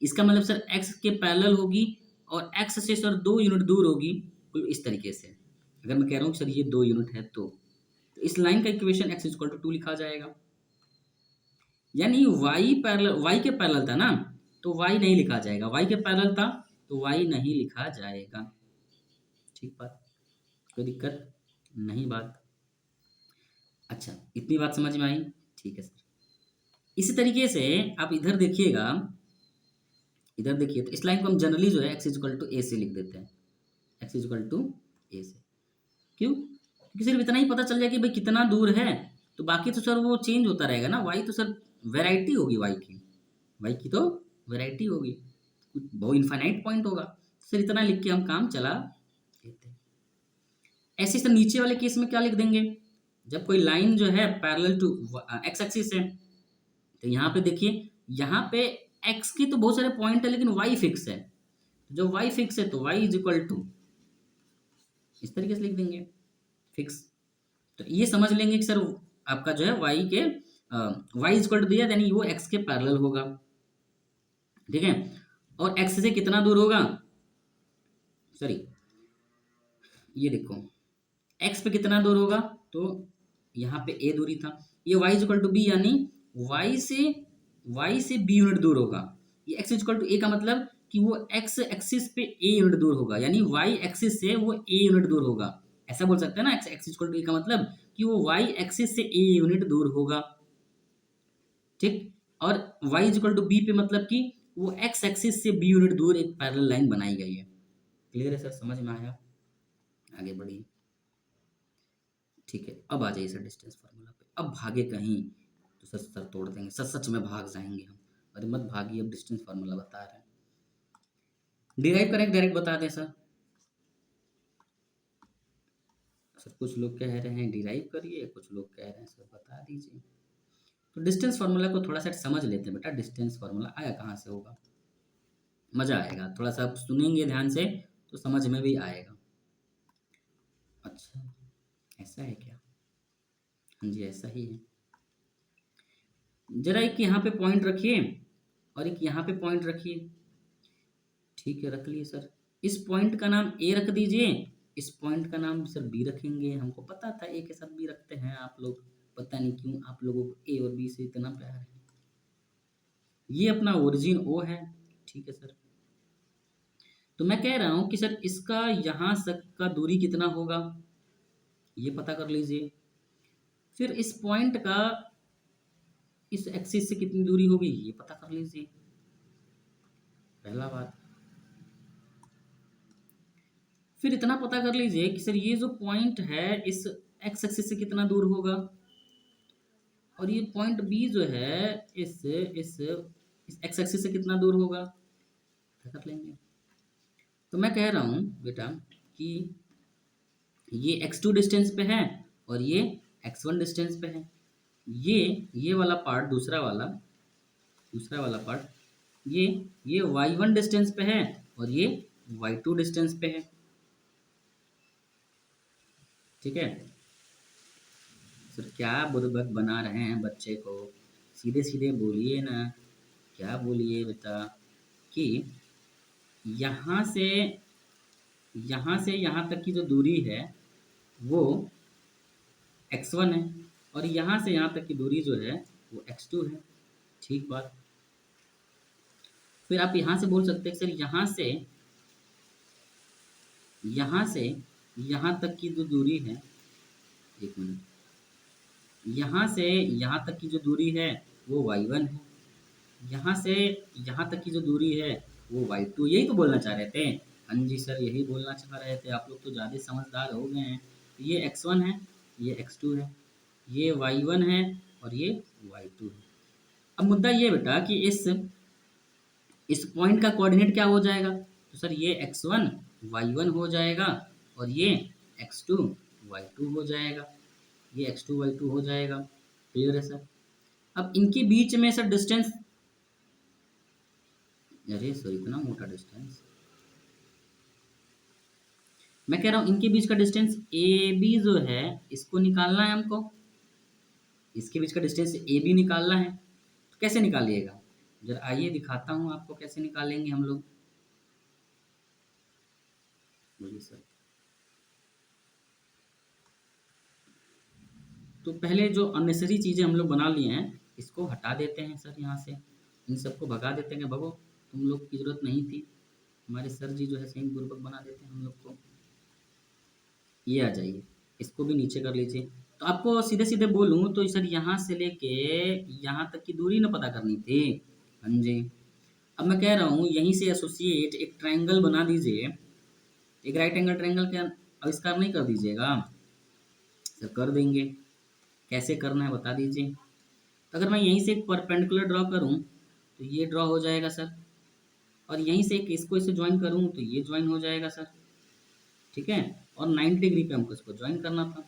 इसका मतलब सर एक्स के पैरेलल होगी और एक्स से सर 2 यूनिट दूर होगी, कुल इस तरीके से। अगर मैं कह रहा हूँ सर ये 2 यूनिट है तो इस लाइन का इक्वेशन एक्स इक्वल टू 2 लिखा जाएगा। यानी वाई पैरेलल, वाई के पैरेलल था ना, तो वाई नहीं लिखा जाएगा, वाई के पैरेलल था तो वाई नहीं लिखा जाएगा। ठीक बात, कोई दिक्कत नहीं बात। अच्छा, इतनी बात समझ में आई, ठीक है सर। इसी तरीके से आप इधर देखिएगा, इधर देखिए तो इस लाइन को हम जनरली जो है एक्स इक्वल टू ए से लिख देते हैं, एक्स इक्वल टू ए से। क्यों, क्योंकि सिर्फ इतना ही पता चल जाए कि भाई कितना दूर है, तो बाकी तो सर वो चेंज होता रहेगा ना, वाई तो सर वैरायटी होगी, वाई की तो वैरायटी होगी, कुछ बहुत इन्फाइनाइट पॉइंट होगा, सर इतना लिख के हम काम चला लेते हैं। ऐसे सर नीचे वाले केस में क्या लिख देंगे, जब कोई लाइन जो है पैरेलल टू एक्स एक्सिस है, तो यहाँ पे देखिए, यहाँ पे एक्स की तो बहुत सारे पॉइंट है लेकिन वाई फिक्स है, तो जब वाई फिक्स है तो वाई इज इक्वल टू इस तरीके से लिख देंगे फिक्स। तो ये समझ लेंगे कि सर आपका जो है वाई के वाई इज इक्वल टू दिया, यानी वो एक्स के पैरेलल होगा, ठीक है, और एक्स से कितना दूर होगा, सॉरी ये देखो एक्स पे कितना दूर होगा, तो यहाँ पे ए दूरी था, ये Y is equal to B, यानी वाई से बी यूनिट दूर होगा, ये X is equal to A का मतलब कि वो एक्स एक्सिस पे ए यूनिट दूर होगा, यानी वाई एक्सिस से वो ए यूनिट दूर होगा, ऐसा बोल सकते हैं ना, x x equal to A का मतलब कि वो वाई एक्सिस से ए यूनिट दूर होगा, ठीक, और Y is equal to B पे मतलब कि वो एक्स एक्सिस से बी यूनिट दूर एक पैरेलल लाइन बनाई गई है। क्लियर है सर, समझ में आया, आगे बढ़िए, ठीक है। अब आ जाइए सर डिस्टेंस फार्मूला पे, अब भागे कहीं तो सर सर तोड़ देंगे, सच सच में भाग जाएंगे हम, अरे मत भागिए, अब डिस्टेंस फार्मूला बता रहे हैं, डिराइव करें डायरेक्ट बता दें सर, सर कुछ लोग कह रहे हैं डिराइव करिए, कुछ लोग कह रहे हैं सर बता दीजिए, तो डिस्टेंस फार्मूला को थोड़ा सा समझ लेते हैं बेटा, डिस्टेंस फार्मूला आया कहाँ से होगा, मज़ा आएगा, थोड़ा सा आप सुनेंगे ध्यान से तो समझ में भी आएगा। अच्छा, ऐसा है क्या, हाँ जी ऐसा ही है, जरा एक यहाँ पे पॉइंट रखिए और एक यहाँ पे पॉइंट रखिए, ठीक है रख लिए सर, इस पॉइंट का नाम ए रख दीजिए, इस पॉइंट का नाम सर बी रखेंगे, हमको पता था ए के साथ बी रखते हैं आप लोग, पता नहीं क्यों आप लोगों को ए और बी से इतना प्यार है। ये अपना ओरिजिन ओ है, ठीक है सर, तो मैं कह रहा हूं कि सर इसका यहाँ तक का दूरी कितना होगा, ये पता कर लीजिए, फिर इस पॉइंट का इस एक्सिस से कितनी दूरी होगी ये पता कर लीजिए, पहला बात। फिर इतना पता कर लीजिए कि सर ये जो पॉइंट है इस एक्स एक्सिस से कितना दूर होगा, और ये पॉइंट बी जो है इस एक्स एक्सिस से कितना दूर होगा, पता कर लेंगे। तो मैं कह रहा हूँ बेटा कि ये x2 डिस्टेंस पे है और ये x1 डिस्टेंस पे है। ये वाला पार्ट, दूसरा वाला पार्ट ये y1 डिस्टेंस पे है और ये y2 डिस्टेंस पे है। ठीक है सर, क्या बुड़बक बना रहे हैं बच्चे को, सीधे सीधे बोलिए ना, क्या बोलिए बेटा कि यहाँ से यहाँ तक की जो दूरी है वो x1 है, और यहाँ से यहाँ तक की दूरी जो है वो x2 है। ठीक बात। फिर आप यहाँ से बोल सकते हैं सर यहाँ से यहाँ तक की जो दूरी है, एक मिनट, यहाँ से यहाँ तक की जो दूरी है वो y1 है, यहाँ से यहाँ तक की जो दूरी है वो y2। यही तो बोलना चाह रहे थे। हाँ जी सर, यही बोलना चाह रहे थे, आप लोग तो ज़्यादा समझदार हो गए हैं। तो ये x1 है, ये x2 है, ये y1 है और ये y2 है। अब मुद्दा ये बेटा कि इस पॉइंट का कोऑर्डिनेट क्या हो जाएगा, तो सर ये x1 y1 हो जाएगा और ये x2 y2 हो जाएगा, ये x2 y2 हो जाएगा। क्लियर है सर। अब इनके बीच में सर डिस्टेंस, अरे सर इतना मोटा डिस्टेंस, मैं कह रहा हूँ इनके बीच का डिस्टेंस ए बी जो है इसको निकालना है हमको, इसके बीच का डिस्टेंस ए बी निकालना है। तो कैसे निकालिएगा, जरा आइए दिखाता हूँ आपको कैसे निकालेंगे हम लोग। बोलिए सर। तो पहले जो अननेसेसरी चीज़ें हम लोग बना लिए हैं इसको हटा देते हैं सर, यहाँ से इन सबको भगा देते हैं। भगो, तुम लोग की जरूरत नहीं थी, हमारे सर जी जो है सही पूर्वक बना देते हैं हम लोग को। ये आ जाइए, इसको भी नीचे कर लीजिए। तो आपको सीधे सीधे बोलूँ तो सर यहाँ से लेके यहाँ तक की दूरी ना पता करनी थी। हाँ जी। अब मैं कह रहा हूँ यहीं से एसोसिएट एक ट्रायंगल बना दीजिए, एक राइट एंगल ट्रायंगल का आविष्कार नहीं कर दीजिएगा सर? कर देंगे। कैसे करना है बता दीजिए। तो अगर मैं यहीं से एक परपेंडिकुलर ड्रॉ करूँ तो ये ड्रॉ हो जाएगा सर, और यहीं से एक इसको इसे ज्वाइन करूँ तो ये ज्वाइन हो जाएगा सर। ठीक है, और 90 डिग्री पे हमको इसको ज्वाइन करना था,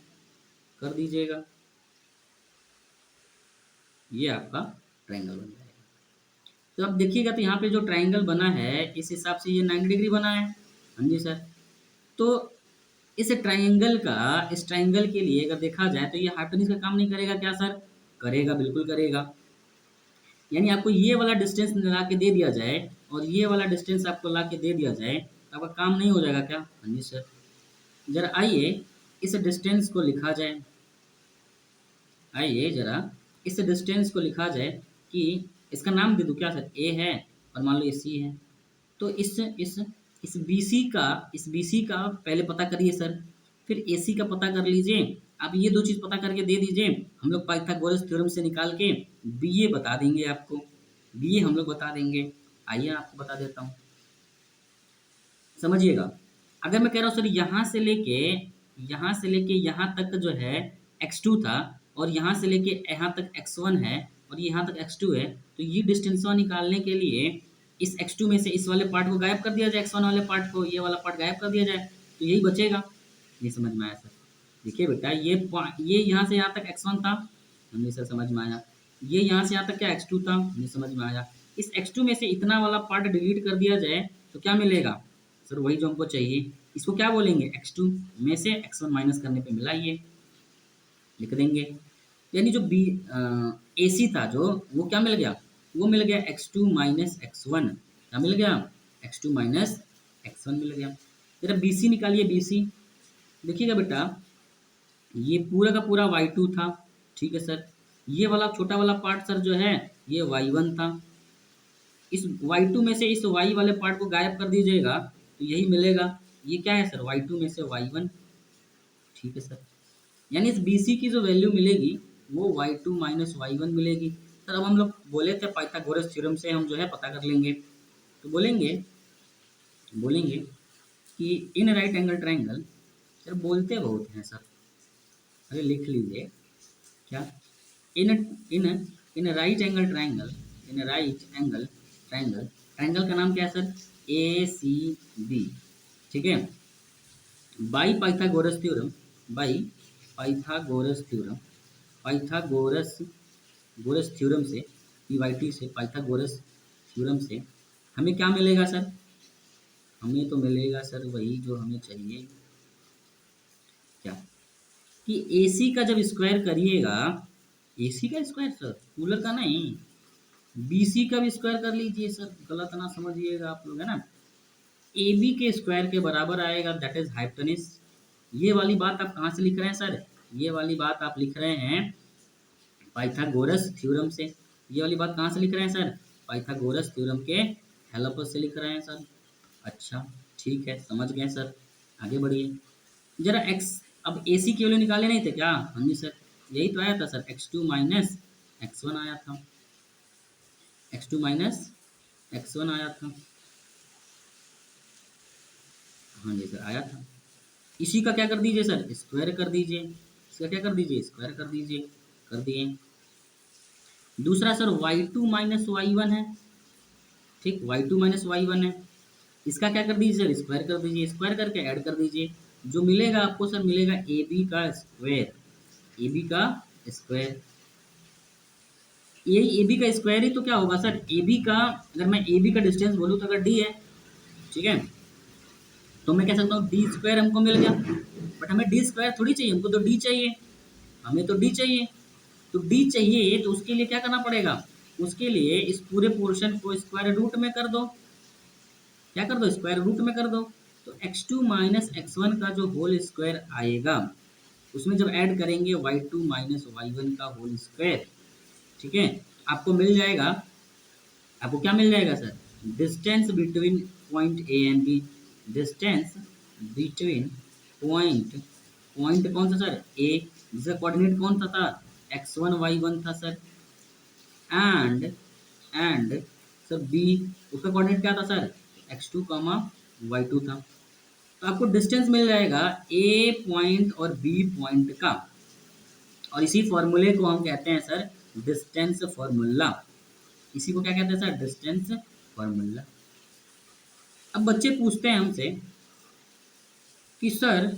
कर दीजिएगा। ये आपका ट्रायंगल बन जाएगा। तो अब देखिएगा तो यहाँ पे जो ट्रायंगल बना है इस हिसाब से ये 90 डिग्री बना है। हाँ जी सर। तो इस ट्रायंगल के लिए अगर देखा जाए तो ये हाइपोटेन्यूज का काम नहीं करेगा क्या सर? करेगा, बिल्कुल करेगा। यानी आपको ये वाला डिस्टेंस ला के दे दिया जाए और ये वाला डिस्टेंस आपको ला के दे दिया जाए तो आपका काम नहीं हो जाएगा क्या? हाँ जी सर। जरा आइए इस डिस्टेंस को लिखा जाए, आइए जरा इस डिस्टेंस को लिखा जाए कि इसका नाम दे दूँ क्या सर? ए है और मान लो ये सी है। तो इस BC का पहले पता करिए सर, फिर AC का पता कर लीजिए। आप ये दो चीज़ पता करके दे दीजिए, हम लोग पाइथागोरस थ्योरम से निकाल के BA बता देंगे आपको, BA हम लोग बता देंगे। आइए आपको बता देता हूँ, समझिएगा। अगर मैं कह रहा हूँ सर यहाँ से लेके यहाँ तक जो है x2 था और यहाँ से लेके यहाँ तक x1 है और यहाँ तक x2 है, तो ये डिस्टेंस निकालने के लिए इस x2 में से इस वाले पार्ट को गायब कर दिया जाए, x1 वाले पार्ट को, ये वाला पार्ट गायब कर दिया जाए तो यही बचेगा। ये समझ में आया सर? देखिए बेटा ये यहाँ से यहाँ तक x1 था, हमें सर समझ में आया। ये यहाँ से यहाँ तक क्या x2 था, हमें समझ में आया। इस x2 में से इतना वाला पार्ट डिलीट कर दिया जाए तो क्या मिलेगा सर? वही जो हमको चाहिए। इसको क्या बोलेंगे? x2 में से x1 माइनस करने पे मिला, ये लिख देंगे। यानी जो AC था जो, वो क्या मिल गया? वो मिल गया x2 माइनस x1। क्या मिल गया? x2 माइनस x1 मिल गया। जरा BC निकालिए, BC। देखिएगा बेटा ये पूरा का पूरा y2 था, ठीक है सर। ये वाला छोटा वाला पार्ट सर जो है ये y1 था। इस y2 में से इस y वाले पार्ट को गायब कर दीजिएगा तो यही मिलेगा। ये क्या है सर? y2 में से y1। ठीक है सर। यानी इस BC की जो वैल्यू मिलेगी वो y2 माइनस y1 मिलेगी। सर अब हम लोग बोले थे पाइथागोरस थ्योरम से हम जो है पता कर लेंगे। तो बोलेंगे बोलेंगे कि in right angle triangle, sir बोलते बहुत हैं सर, अरे लिख लीजिए क्या, in in in right angle triangle, in right angle triangle, triangle का नाम क्या है सर, ए सी बी, ठीक है, by Pythagoras theorem, by Pythagoras theorem, Pythagoras गोरस थ्योरम से, पीवाईटी से, पाइथागोरस थ्योरम से हमें क्या मिलेगा सर, हमें तो मिलेगा सर वही जो हमें चाहिए, क्या, कि AC का जब स्क्वायर करिएगा, AC का स्क्वायर सर, कूलर का नहीं, BC का भी स्क्वायर कर लीजिए सर, गलत ना समझिएगा आप लोग, है ना, AB के स्क्वायर के बराबर आएगा, दैट इज हाइपोटेनिस। ये वाली बात आप कहाँ से लिख रहे हैं सर, ये वाली बात आप लिख रहे हैं पाइथागोरस थ्योरम से, ये वाली बात कहाँ से लिख रहे हैं सर, पाइथागोरस थ्योरम के हेल्प से लिख रहे हैं सर। अच्छा ठीक है, समझ गए सर, आगे बढ़िए जरा। एक्स, अब AC की वैल्यू निकाले नहीं थे क्या, हाँ जी सर, यही तो आया था सर, x2 माइनस x1 आया था, x2 माइनस x1 आया था, हाँ जी सर आया था। इसी का क्या कर दीजिए सर, स्क्वायर कर दीजिए, इसका क्या कर दीजिए, स्क्वायर कर दीजिए, कर दिए। दूसरा सर y2 माइनस y1 है, ठीक, y2 माइनस y1 है, इसका क्या कर दीजिए सर, स्क्वायर कर दीजिए, स्क्वायर करके ऐड कर दीजिए, जो मिलेगा आपको सर, मिलेगा AB का स्क्वायर, AB का स्क्वायर, यही AB का स्क्वायर ही तो क्या होगा सर, AB का, अगर मैं AB का डिस्टेंस बोलूँ तो अगर D है, ठीक है, तो मैं कह सकता हूँ D स्क्वायर हमको मिल गया, बट हमें D स्क्वायर थोड़ी चाहिए, हमको तो D चाहिए, हमें तो D चाहिए, तो D चाहिए तो उसके लिए क्या करना पड़ेगा, उसके लिए इस पूरे पोर्शन को स्क्वायर रूट में कर दो, क्या कर दो, स्क्वायर रूट में कर दो, तो x2 माइनस x1 का जो होल स्क्वायर आएगा, उसमें जब ऐड करेंगे y2 माइनस y1 का होल स्क्वायर, ठीक है, आपको मिल जाएगा, आपको क्या मिल जाएगा sir, distance between point A and B, distance between point, point कौन सा सर, ए, जिसका कोऑर्डिनेट कौन सा था, x1 y1 था सर, एंड सर बी, उसका कोऑर्डिनेट क्या था सर, x2 कामा y2 था, तो आपको डिस्टेंस मिल जाएगा ए पॉइंट और बी पॉइंट का, और इसी फॉर्मूले को हम कहते हैं सर डिस्टेंस फॉर्मूला, इसी को क्या कहते हैं सर, डिस्टेंस फॉर्मूला। अब बच्चे पूछते हैं हमसे कि सर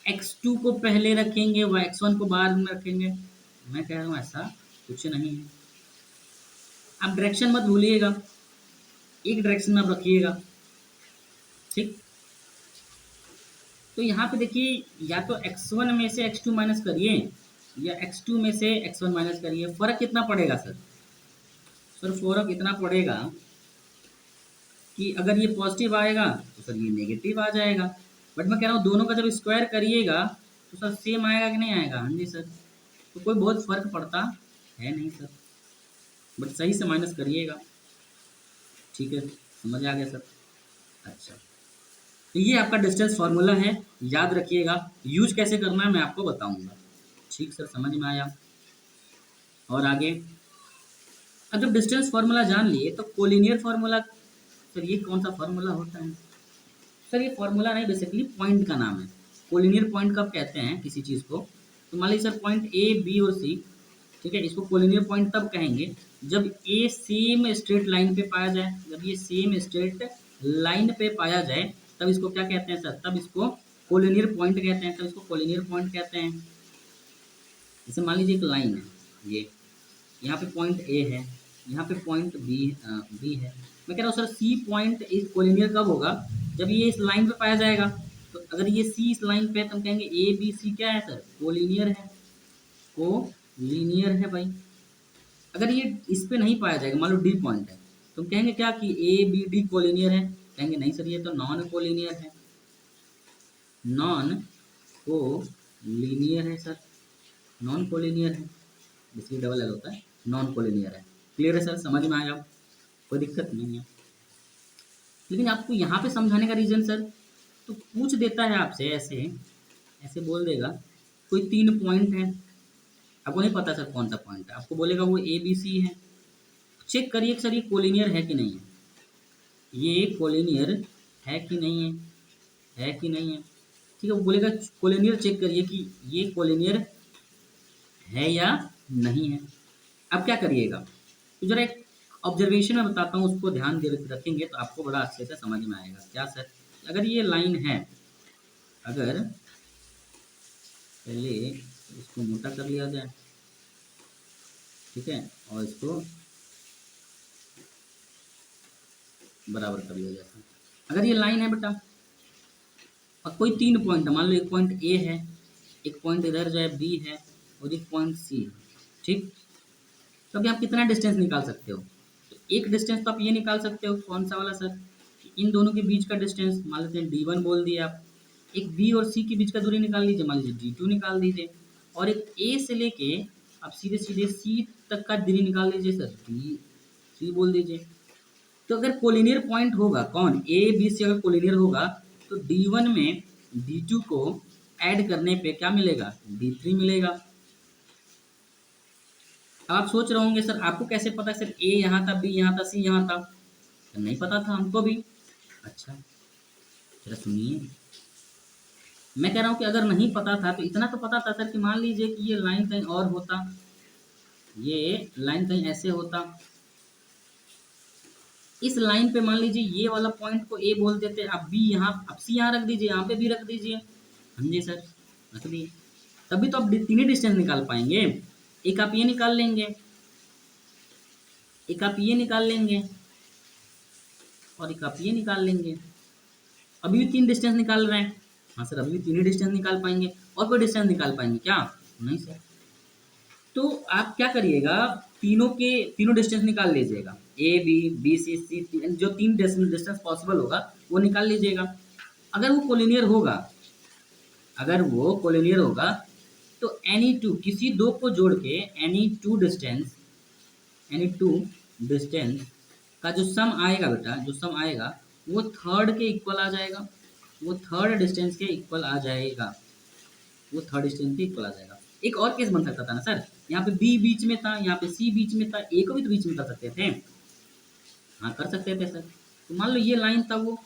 x2 को पहले रखेंगे व x1 को बाद में रखेंगे, मैं कह रहा हूँ ऐसा कुछ नहीं है, आप डायरेक्शन मत भूलिएगा, एक डायरेक्शन में आप रखिएगा, ठीक, तो यहाँ पे देखिए, या तो x1 में से x2 माइनस करिए, या x2 में से x1 माइनस करिए, फर्क कितना पड़ेगा सर, सर फर्क इतना पड़ेगा कि अगर ये पॉजिटिव आएगा तो सर ये नेगेटिव आ जाएगा, बट मैं कह रहा हूँ दोनों का जब स्क्वायर करिएगा तो सर सेम आएगा कि नहीं आएगा, हाँ जी सर, तो कोई बहुत फर्क पड़ता है नहीं सर, बट सही से माइनस करिएगा, ठीक है, समझ आ गया सर। अच्छा, तो ये आपका डिस्टेंस फार्मूला है, याद रखिएगा, यूज कैसे करना है मैं आपको बताऊंगा, ठीक सर, समझ में आया। और आगे, अब जब डिस्टेंस फार्मूला जान लिए तो कोलिनियर फार्मूला, सर ये कौन सा फार्मूला होता है, सर ये फार्मूला नहीं, बेसिकली पॉइंट का नाम है, कोलिनियर पॉइंट कब कहते हैं किसी चीज़ को, तो मान लीजिए सर पॉइंट ए बी और सी, ठीक है, इसको कोलिनियर पॉइंट तब कहेंगे जब ए सेम स्ट्रेट लाइन पे पाया जाए, जब ये सेम स्ट्रेट लाइन पे पाया जाए तब इसको क्या कहते हैं सर, तब इसको कोलिनियर पॉइंट कहते हैं, तब इसको कोलिनियर पॉइंट कहते हैं। जैसे मान लीजिए एक लाइन है, ये यहाँ पे पॉइंट ए है, यहाँ पे पॉइंट बी है, मैं कह रहा हूँ सर सी पॉइंट इस कोलिनियर कब होगा, जब ये इस लाइन पे पाया जाएगा, तो अगर ये सी इस लाइन पे है तो हम कहेंगे ए बी सी क्या है सर, कोलिनियर है, कोलिनियर है भाई। अगर ये इस पे नहीं पाया जाएगा, मान लो डी पॉइंट है, तो हम कहेंगे क्या कि ए बी डी कोलिनियर है, कहेंगे नहीं सर ये तो नॉन कोलिनियर है, नॉन कोलिनियर है सर, नॉन कोलिनियर है, इसलिए डबल एल होता है, नॉन कोलिनियर है, क्लियर है सर, समझ में आया, कोई दिक्कत नहीं है। लेकिन आपको यहाँ पे समझाने का रीज़न सर, तो पूछ देता है आपसे ऐसे, ऐसे बोल देगा कोई 3 पॉइंट है, आपको नहीं पता सर कौन सा पॉइंट है, आपको बोलेगा वो ए बी सी है, चेक करिए सर ये कोलिनियर है कि नहीं है, ये कोलिनियर है कि नहीं है कि नहीं है। ठीक है, वो बोलेगा कोलिनियर चेक करिए कि ये कोलिनियर है या नहीं है। अब क्या करिएगा, तो जरा एक ऑब्जर्वेशन में बताता हूँ, उसको ध्यान दे रखेंगे तो आपको बड़ा अच्छे से समझ में आएगा। क्या सर, अगर ये लाइन है, अगर पहले इसको मोटा कर लिया जाए, ठीक है, और इसको बराबर कर लिया जाए। अगर ये लाइन है बेटा, और कोई तीन पॉइंट, मान लो एक पॉइंट ए है, एक पॉइंट इधर जो है बी है, और एक पॉइंट सी है, ठीक। तो अभी आप कितना डिस्टेंस निकाल सकते हो, तो एक डिस्टेंस तो आप ये निकाल सकते हो, कौन सा वाला सर, कि इन दोनों के बीच का डिस्टेंस मान लेते हैं D1 बोल दिए आप। एक बी और सी के बीच का दूरी निकाल लीजिए, मान लीजिए D2 निकाल दीजिए। और एक ए से लेके आप सीधे सीधे सी तक का दूरी निकाल लीजिए सर, D3 बोल दीजिए। तो अगर कोलिनियर पॉइंट होगा कौन, ए बी सी अगर कोलिनियर होगा, तो D1 में D2 को ऐड करने पे क्या मिलेगा, D3 मिलेगा। अब आप सोच रहे होंगे सर आपको कैसे पता, सर ए यहाँ था, बी यहाँ था, सी यहाँ था, तो नहीं पता था हमको भी। अच्छा जरा सुनिए, मैं कह रहा हूँ कि अगर नहीं पता था तो इतना तो पता था सर कि मान लीजिए कि ये लाइन कहीं और होता, ये लाइन कहीं ऐसे होता, इस लाइन पे मान लीजिए ये वाला पॉइंट को ए बोल देते, आप बी यहाँ, आप सी यहाँ रख दीजिए, यहाँ पे भी रख दीजिए। हाँ जी सर, रख दिए, तभी तो आप तीन ही डिस्टेंस निकाल पाएंगे। एक आप ये निकाल लेंगे, एक आप ये निकाल लेंगे, और एक आप ये निकाल लेंगे। अभी भी तीन डिस्टेंस निकाल रहे हैं। हाँ सर, अभी भी तीन ही डिस्टेंस निकाल पाएंगे, और कोई डिस्टेंस निकाल पाएंगे क्या, नहीं सर। तो आप क्या करिएगा, तीनों डिस्टेंस निकाल लीजिएगा, ए बी बी सी सी, जो तीन डिस्टेंस पॉसिबल होगा वो निकाल लीजिएगा। अगर वो कोलिनियर होगा, अगर वो कोलिनियर होगा, तो एनी टू, किसी दो को जोड़ के एनी टू डिस्टेंस का जो सम आएगा बेटा, जो सम आएगा वो थर्ड के इक्वल आ जाएगा, वो थर्ड डिस्टेंस के इक्वल आ जाएगा, वो थर्ड डिस्टेंस के इक्वल आ जाएगा। एक और केस बन सकता था ना सर, यहाँ पे बी बीच में था, यहाँ पे सी बीच में था, ए को भी तो बीच में कर सकते थे। हाँ कर सकते थे सर। तो मान लो ये लाइन था, वो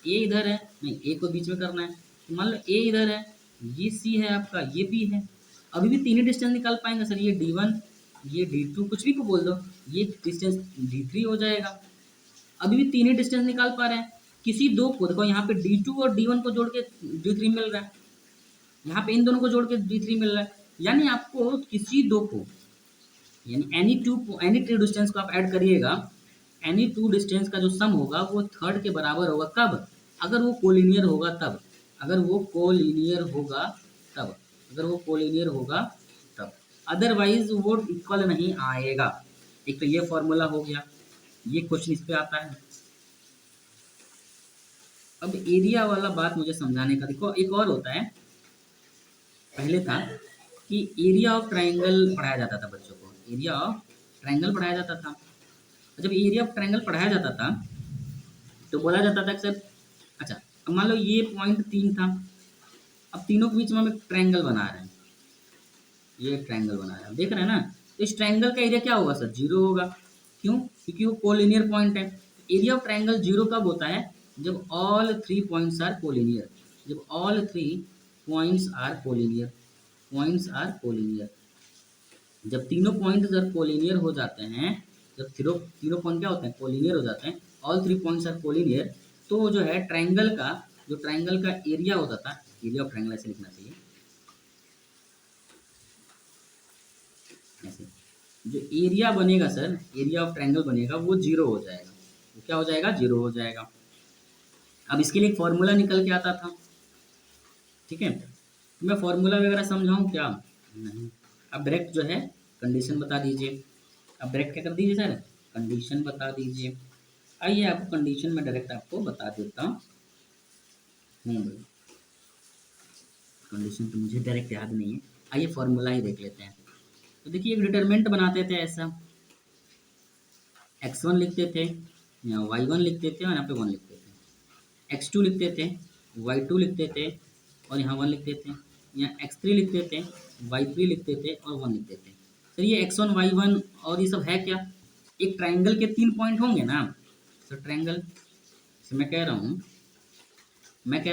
ए इधर है, नहीं ए को बीच में करना है, तो मान लो ए इधर है, ये सी है आपका, ये बी है। अभी भी तीन ही डिस्टेंस निकाल पाएंगे सर, ये D1, ये D2, कुछ भी को बोल दो, ये डिस्टेंस D3 हो जाएगा। अभी भी तीन ही डिस्टेंस निकाल पा रहे हैं। किसी दो को देखो, यहाँ पे D2 और D1 को जोड़ के D3 मिल रहा है, यहाँ पे इन दोनों को जोड़ के D3 मिल रहा है। यानी आपको किसी दो को, यानी एनी टू डिस्टेंस को आप ऐड करिएगा, एनी टू डिस्टेंस का जो सम होगा वो थर्ड के बराबर होगा। कब, अगर वो कोलिनियर होगा तब, अगर वो कोलिनियर होगा तब, अगर वो कोलिनियर होगा तब, अदरवाइज वो इक्वल नहीं आएगा। एक तो ये फॉर्मूला हो गया, ये क्वेश्चन इस पे आता है। अब एरिया वाला बात मुझे समझाने का, देखो एक और होता है, पहले था कि एरिया ऑफ ट्राइंगल पढ़ाया जाता था बच्चों को, एरिया ऑफ ट्राइंगल पढ़ाया जाता था। जब एरिया ऑफ ट्राइंगल पढ़ाया जाता था तो बोला जाता था कि सर, अच्छा अब मान लो ये पॉइंट 3 था, अब तीनों के बीच में हम एक ट्राइंगल बना रहे हैं, ये ट्राइंगल बना रहे हैं, देख रहे हैं ना, तो इस ट्राइंगल का एरिया क्या होगा सर, 0 होगा। क्यों, क्योंकि वो कोलिनियर पॉइंट है। एरिया ऑफ ट्राइंगल 0 कब होता है, जब all three points are collinear, जब all three points are collinear, points are collinear, जब तीनों पॉइंट जब कोलिनियर हो जाते हैं, जब तीनों पॉइंट क्या होते हैं, कोलिनियर हो जाते हैं, all three points are collinear, तो जो है ट्राइंगल का, जो ट्राइंगल का एरिया होता था, एरिया ऑफ ट्राइंगल ऐसे लिखना चाहिए, ऐसे, जो एरिया बनेगा सर, एरिया ऑफ ट्राइंगल बनेगा वो 0 हो जाएगा, वो क्या हो जाएगा, 0 हो जाएगा। अब इसके लिए एक फॉर्मूला निकल के आता था, ठीक है, तो मैं फॉर्मूला वगैरह समझाऊं क्या, नहीं, अब डायरेक्ट जो है कंडीशन बता दीजिए। अब डायरेक्ट क्या कर दीजिए सर, कंडीशन बता दीजिए। आइए आपको कंडीशन में डायरेक्ट आपको बता देता हूँ। कंडीशन तो मुझे डायरेक्ट याद नहीं है, आइए फॉर्मूला ही देख लेते हैं। तो देखिए एक डिटरमिनेंट बनाते थे ऐसा, x1 लिखते थे, यहाँ y1 लिखते थे और यहाँ पे 1 लिखते थे, x2 लिखते थे, y2 लिखते थे और यहाँ 1 लिखते थे, यहाँ x3 लिखते थे, y3 लिखते थे और 1 लिखते थे। सर ये x1 y1 और ये सब है क्या, एक ट्राइंगल के 3 पॉइंट होंगे ना सर, ट्राइंगल जैसे मैं कह रहा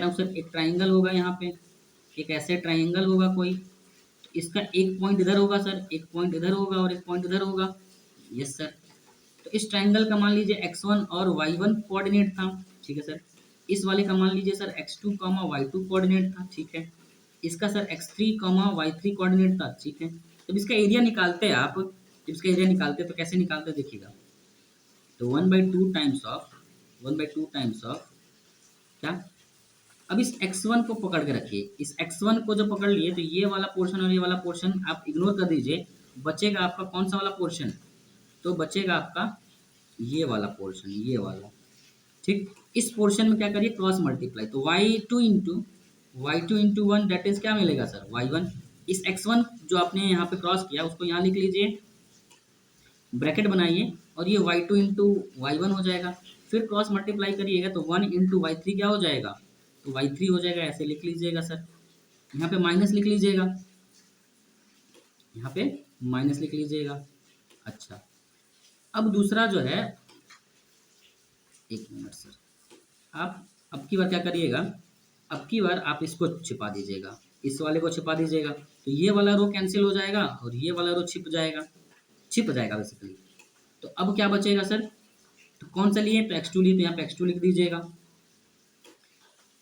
हूँ सर एक ट्राइंगल होगा यहाँ पे, एक ऐसे ट्राइंगल होगा कोई, तो इसका एक पॉइंट इधर होगा सर, एक पॉइंट इधर होगा और एक पॉइंट इधर होगा। Yes sir. तो इस ट्राइंगल का मान लीजिए x1 और y1 कोऑर्डिनेट था, ठीक है सर। इस वाले का मान लीजिए सर x2, y2 कोऑर्डिनेट था, ठीक है। इसका सर x3, y3 कोऑर्डिनेट था, ठीक है। जब इसका एरिया निकालते हैं आप, जब इसका एरिया निकालते हैं तो कैसे निकालते हैं देखिएगा। तो 1/2 टाइम्स ऑफ क्या, अब इस x1 को पकड़ के रखिए, इस x1 को जब पकड़ लिए तो ये वाला पोर्शन और ये वाला पोर्शन आप इग्नोर कर दीजिए, बचेगा आपका कौन सा वाला पोर्शन, तो बचेगा आपका ये वाला पोर्शन, ये वाला, ठीक। इस पोर्शन में क्या करिए, क्रॉस मल्टीप्लाई, तो y2 इंटू 1 दैट इज क्या मिलेगा सर, y1। इस x1 जो आपने यहाँ पे क्रॉस किया उसको यहाँ लिख लीजिए, ब्रैकेट बनाइए, और ये y2 इंटू y1 हो जाएगा। फिर क्रॉस मल्टीप्लाई करिएगा तो 1 इंटू y3 क्या हो जाएगा, तो y3 हो जाएगा, ऐसे लिख लीजिएगा सर। यहाँ पे माइनस लिख लीजिएगा, यहाँ पे माइनस लिख लीजिएगा। अच्छा, अब दूसरा जो है, एक मिनट सर, आप अब की बार क्या करिएगा, अब की बार आप इसको छिपा दीजिएगा, इस वाले को छिपा दीजिएगा, तो ये वाला रो कैंसिल हो जाएगा और ये वाला रो छिप जाएगा बेसिकली। तो अब क्या बचेगा सर, तो कौन सा लिए, तो x2 लिए, तो यहाँ पे x2 लिख दीजिएगा।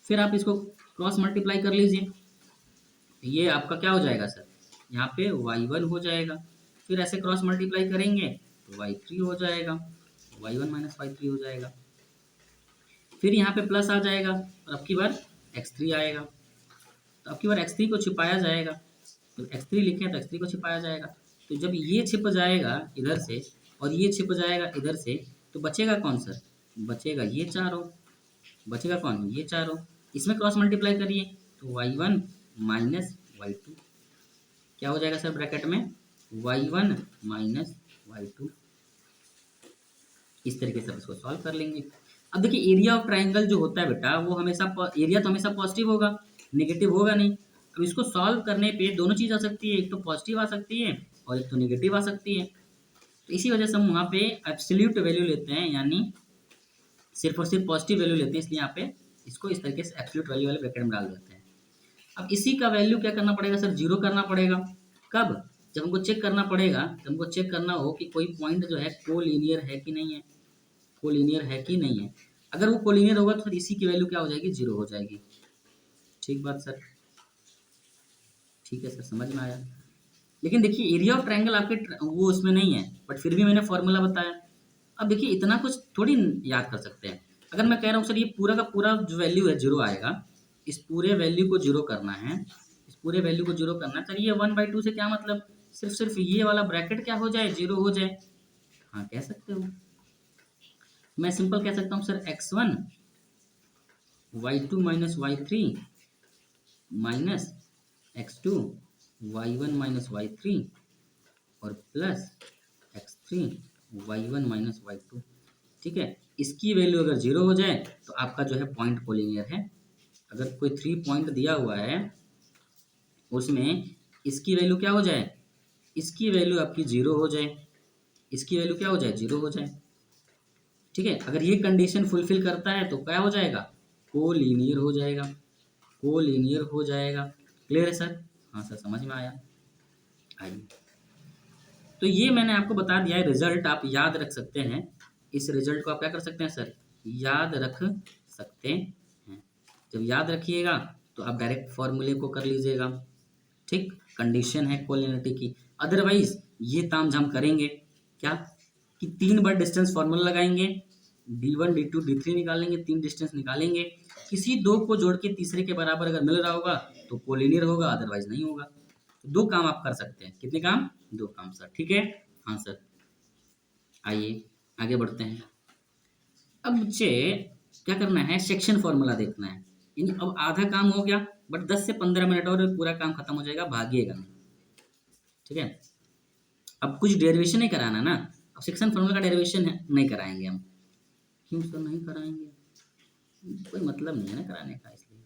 फिर आप इसको क्रॉस मल्टीप्लाई कर लीजिए, तो ये आपका क्या हो जाएगा सर, यहाँ पे y1 हो जाएगा। फिर ऐसे क्रॉस मल्टीप्लाई करेंगे तो y3 हो जाएगा, y1 माइनस y3 हो जाएगा। फिर यहाँ पे प्लस आ जाएगा और अब की बार x3 आएगा, तो अब की बार x3 को छिपाया जाएगा, तो x3 लिखें तो x3 को छिपाया जाएगा। तो जब ये छिप जाएगा इधर से और ये छिप जाएगा इधर से, तो बचेगा कौन सर, बचेगा ये चारों, बचेगा कौन, ये चारों। इसमें क्रॉस मल्टीप्लाई करिए तो y1 माइनस y2 क्या हो जाएगा सर, ब्रैकेट में y1 माइनस y2। इस तरीके से आप इसको सॉल्व कर लेंगे। अब देखिए एरिया ऑफ ट्राइंगल जो होता है बेटा, वो हमेशा एरिया तो हमेशा पॉजिटिव होगा, नेगेटिव होगा नहीं। अब इसको सॉल्व करने पे दोनों चीज़ आ सकती है, एक तो पॉजिटिव आ सकती है और एक तो नेगेटिव आ सकती है। तो इसी वजह से हम वहाँ पे एब्सोल्यूट वैल्यू लेते हैं, यानी सिर्फ और सिर्फ पॉजिटिव वैल्यू लेते हैं, इसलिए यहाँ पे इसको इस तरीके से एब्सोल्यूट वैल्यू वाले ब्रैकेट में डाल देते हैं। अब इसी का वैल्यू क्या करना पड़ेगा सर, जीरो करना पड़ेगा। कब, जब हमको चेक करना पड़ेगा, जब हमको चेक करना हो कि कोई पॉइंट जो है कोलिनियर है कि नहीं है, कोलिनियर है कि नहीं है। अगर वो कोलिनियर होगा तो फिर इसी की वैल्यू क्या हो जाएगी, जीरो हो जाएगी। ठीक बात सर, ठीक है सर, समझ में आया। लेकिन देखिए एरिया ऑफ ट्रायंगल आपके वो उसमें नहीं है, बट फिर भी मैंने फॉर्मूला बताया। अब देखिए इतना कुछ थोड़ी याद कर सकते हैं। अगर मैं कह रहा हूँ सर ये पूरा का पूरा जो वैल्यू है जीरो आएगा, इस पूरे वैल्यू को जीरो करना है, इस पूरे वैल्यू को जीरो करना है, सर ये 1/2 से क्या मतलब, सिर्फ सिर्फ ये वाला ब्रैकेट क्या हो जाए, जीरो हो जाए। हाँ कह सकते हो, मैं सिंपल कह सकता हूँ sir x1 y2 minus y3 minus x2 y1 minus y3 और plus x3 y1 minus y2। ठीक है, इसकी वैल्यू अगर जीरो हो जाए तो आपका जो है पॉइंट कोलिनियर है। अगर कोई 3 पॉइंट दिया हुआ है उसमें इसकी वैल्यू क्या हो जाए, इसकी वैल्यू आपकी जीरो हो जाए, इसकी वैल्यू क्या हो जाए, जीरो हो जाए। ठीक है, अगर ये कंडीशन फुलफिल करता है तो क्या हो जाएगा, कोलिनियर हो जाएगा, कोलिनियर हो जाएगा। क्लियर है सर, हाँ सर समझ में आया। आइए, तो ये मैंने आपको बता दिया है रिजल्ट, आप याद रख सकते हैं। इस रिजल्ट को आप क्या कर सकते हैं सर, याद रख सकते हैं। जब याद रखिएगा तो आप डायरेक्ट फॉर्मूले को कर लीजिएगा। ठीक, कंडीशन है कोलिनिटी की। अदरवाइज ये तामझाम करेंगे क्या, कि 3 बार डिस्टेंस फॉर्मूला लगाएंगे, d1 d2 d3 निकालेंगे, 3 डिस्टेंस निकालेंगे, किसी दो को जोड़ के तीसरे के बराबर अगर मिल रहा होगा तो कोलिनियर होगा, अदरवाइज नहीं होगा। तो 2 काम आप कर सकते हैं, कितने काम, 2 काम सर। ठीक है, हाँ सर। आइए आगे बढ़ते हैं। अब मुझे क्या करना है, सेक्शन फॉर्मूला देखना है। यानी अब आधा काम हो गया, बट 10 से 15 मिनट और पूरा काम खत्म हो जाएगा, भागिएगा नहीं। ठीक है, अब कुछ डेरिवेशन नहीं कराना ना, अब सेक्शन फॉर्मूला का डेरिवेशन नहीं कराएंगे हम। क्यों सर नहीं कराएंगे, कोई मतलब नहीं है ना कराने का, इसलिए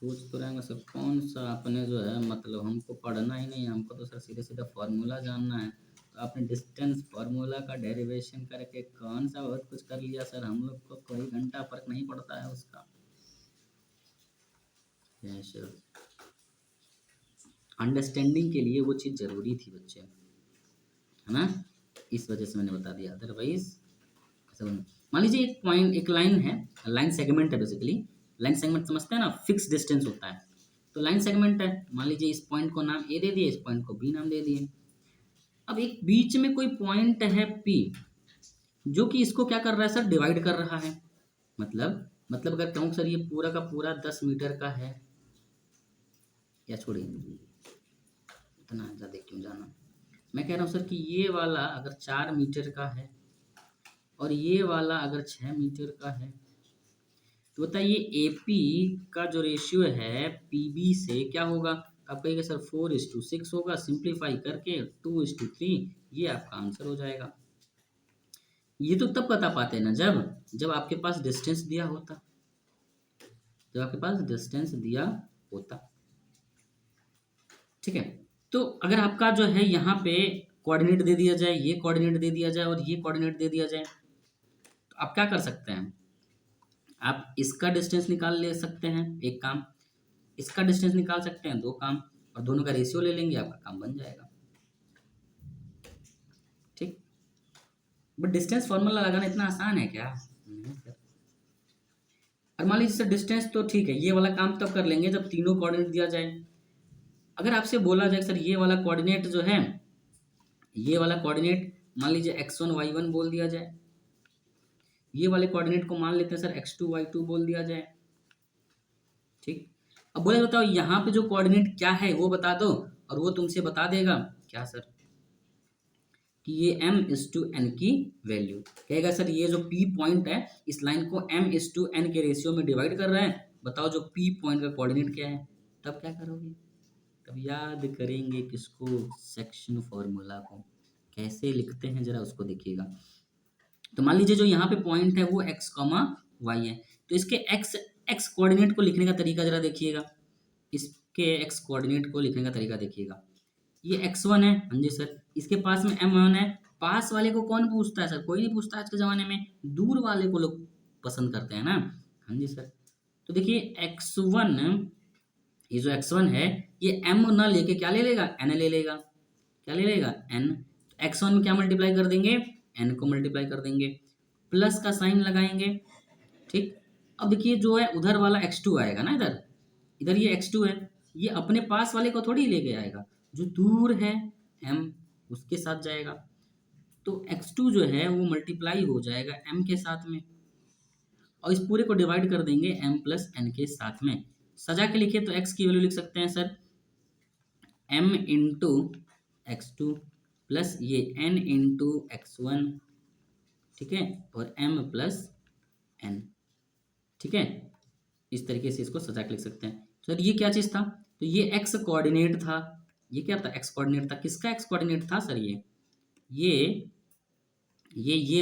सोच तो रहेंगे सर कौन सा अपने जो है मतलब हमको पढ़ना ही नहीं है, हमको तो सर सीधे सीधा फॉर्मूला जानना है। आपने डिस्टेंस फार्मूला का डेरिवेशन करके कौन सा बहुत कुछ कर लिया सर, हम लोग को कोई घंटा फर्क नहीं पड़ता है उसका। अंडरस्टैंडिंग के लिए वो चीज़ ज़रूरी थी बच्चे, है ना, इस वजह से मैंने बता दिया, अदरवाइज मान लीजिए एक पॉइंट, एक लाइन है, लाइन सेगमेंट है बेसिकली, लाइन सेगमेंट समझते हैं ना, फिक्स डिस्टेंस होता है, तो लाइन सेगमेंट है, मान लीजिए इस पॉइंट को नाम ए दे दिए, इस पॉइंट को बी नाम दे दिए। अब एक बीच में कोई पॉइंट है पी, जो कि इसको क्या कर रहा है सर, डिवाइड कर रहा है। मतलब अगर कहूँ सर ये पूरा का पूरा 10 मीटर का है, या छोड़िए इतना ज़्यादा क्यों जाना, मैं कह रहा हूँ सर कि ये वाला अगर 4 मीटर का है और ये वाला अगर 6 मीटर का है, तो बताइए AP का जो रेशियो है PB से क्या होगा, आप कहिएगा सर 4:6 होगा, सिंप्लीफाई करके 2:3, ये आपका आंसर हो जाएगा। ये तो तब बता पाते हैं ना जब आपके पास डिस्टेंस दिया होता, जब आपके पास डिस्टेंस दिया होता, ठीक है। तो अगर आपका जो है यहाँ पे कोऑर्डिनेट दे दिया जाए, ये कोऑर्डिनेट दे दिया जाए और ये कोऑर्डिनेट दे दिया जाए, तो आप क्या कर सकते हैं, आप इसका डिस्टेंस निकाल ले सकते हैं, एक काम, इसका डिस्टेंस निकाल सकते हैं, दो काम, और दोनों का रेशियो ले लेंगे, आपका काम बन जाएगा, ठीक। बट डिस्टेंस फॉर्मूला लगाना इतना आसान है क्या, नहीं सर। और मान लीजिए सर डिस्टेंस तो ठीक है, ये वाला काम तब कर लेंगे जब तीनों कोऑर्डिनेट दिया जाए। अगर आपसे बोला जाए सर ये वाला कोऑर्डिनेट जो है, ये वाला कोऑर्डिनेट मान लीजिए x1 y1 बोल दिया जाए, ये वाले कोऑर्डिनेट को मान लेते हैं सर x2 y2 बोल दिया जाए, ठीक। अब बोले बताओ यहाँ पे जो कोऑर्डिनेट क्या है वो बता दो, और वो तुमसे बता देगा क्या सर, कि ये m/n की वैल्यू, कहेगा सर ये जो P पॉइंट है इस लाइन को m/n के रेशियो में डिवाइड कर रहे हैं, बताओ जो P पॉइंट का कोऑर्डिनेट क्या है। तब क्या करोगे, तब याद करेंगे किसको, सेक्शन फॉर्मूला को, कैसे लिखते हैं जरा उसको देखिएगा। तो मान लीजिए जो यहाँ पे पॉइंट है वो x, y है, तो इसके x कोऑर्डिनेट को लिखने का तरीका जरा देखिएगा, इसके x कोऑर्डिनेट को लिखने का तरीका देखिएगा, ये x1 है, हाँ जी सर, इसके पास में m1 है, पास वाले को कौन पूछता है सर, कोई नहीं पूछता आज के ज़माने में, दूर वाले को लोग पसंद करते हैं ना, हाँ जी सर। तो देखिए x1, ये जो x1 है ये m ना लेके क्या ले लेगा, n ले लेगा, क्या ले लेगा, n, x1 में क्या मल्टीप्लाई कर देंगे, n को मल्टीप्लाई कर देंगे, प्लस का साइन लगाएंगे, ठीक। अब देखिए जो है उधर वाला x2 आएगा ना, इधर इधर ये x2 है, ये अपने पास वाले को थोड़ी लेके आएगा, जो दूर है m उसके साथ जाएगा, तो x2 जो है वो मल्टीप्लाई हो जाएगा m के साथ में, और इस पूरे को डिवाइड कर देंगे m+n के साथ में। सजा के लिखिए तो x की वैल्यू लिख सकते हैं सर m/x2 प्लस ये n/x1, ठीक है, और m+n, ठीक है, इस तरीके से इसको सजा के लिख सकते हैं। सर ये क्या चीज़ था, तो ये x कोऑर्डिनेट था, ये क्या था, x कोऑर्डिनेट था, किसका x कोऑर्डिनेट था सर, ये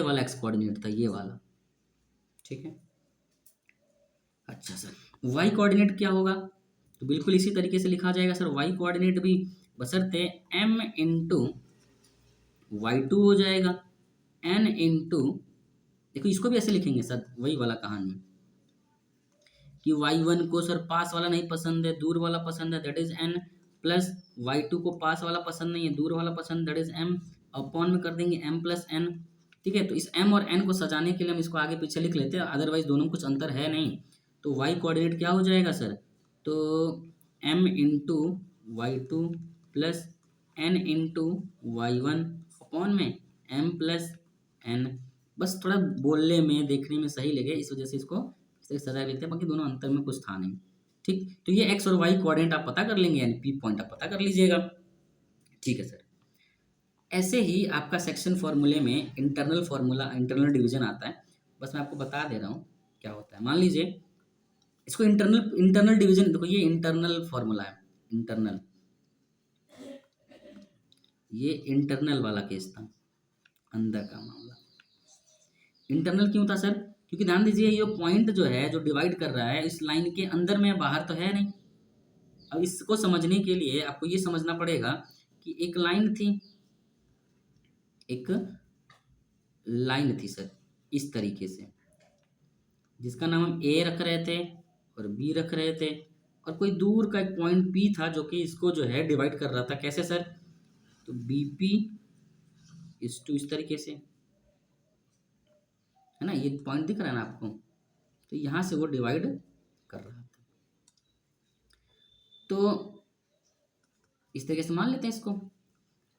वाला x कोऑर्डिनेट था, ये वाला, ठीक है। अच्छा सर y कोऑर्डिनेट क्या होगा, तो बिल्कुल इसी तरीके से लिखा जाएगा सर, y कोऑर्डिनेट भी बशर्ते m/y2 हो जाएगा, n इंटू, देखो इसको भी ऐसे लिखेंगे सर, वही वाला कहानी कि y1 को सर पास वाला नहीं पसंद है, दूर वाला पसंद है, that is n, plus y2 को पास वाला पसंद नहीं है, दूर वाला पसंद, दैट इज m, अपॉन में कर देंगे m+n, ठीक है। तो इस m और n को सजाने के लिए हम इसको आगे पीछे लिख लेते हैं, अदरवाइज दोनों में कुछ अंतर है नहीं, तो y कोऑर्डिनेट क्या हो जाएगा सर, तो m/y2 प्लस n/y1 अपॉन में m+n, बस थोड़ा बोलने में देखने में सही लगे इस वजह से इसको इस तरह सजा लेते हैं, बाकी दोनों अंतर में कुछ था नहीं, ठीक। तो ये x और y कोऑर्डिनेट आप पता कर लेंगे, यानी P पॉइंट आप पता कर लीजिएगा, ठीक है सर। ऐसे ही आपका सेक्शन फॉर्मूले में इंटरनल फार्मूला, इंटरनल डिवीजन आता है, बस मैं आपको बता दे रहा हूँ क्या होता है। मान लीजिए इसको इंटरनल डिवीजन, देखो ये इंटरनल फार्मूला है, इंटरनल, ये इंटरनल वाला केस था, अंदर का मामला। इंटरनल क्यों था सर, क्योंकि ध्यान दीजिए ये पॉइंट जो है जो डिवाइड कर रहा है इस लाइन के अंदर में, बाहर तो है नहीं। अब इसको समझने के लिए आपको ये समझना पड़ेगा कि एक लाइन थी, एक लाइन थी सर, इस तरीके से, जिसका नाम हम ए रख रहे थे और बी रख रहे थे, और कोई दूर का एक पॉइंट पी था जो कि इसको जो है डिवाइड कर रहा था। कैसे सर? तो बी पी इस टू इस तरीके से, है ना, ये पॉइंट दिख रहा है ना आपको, तो यहाँ से वो डिवाइड कर रहा था। तो इस तरीके से मान लेते हैं इसको।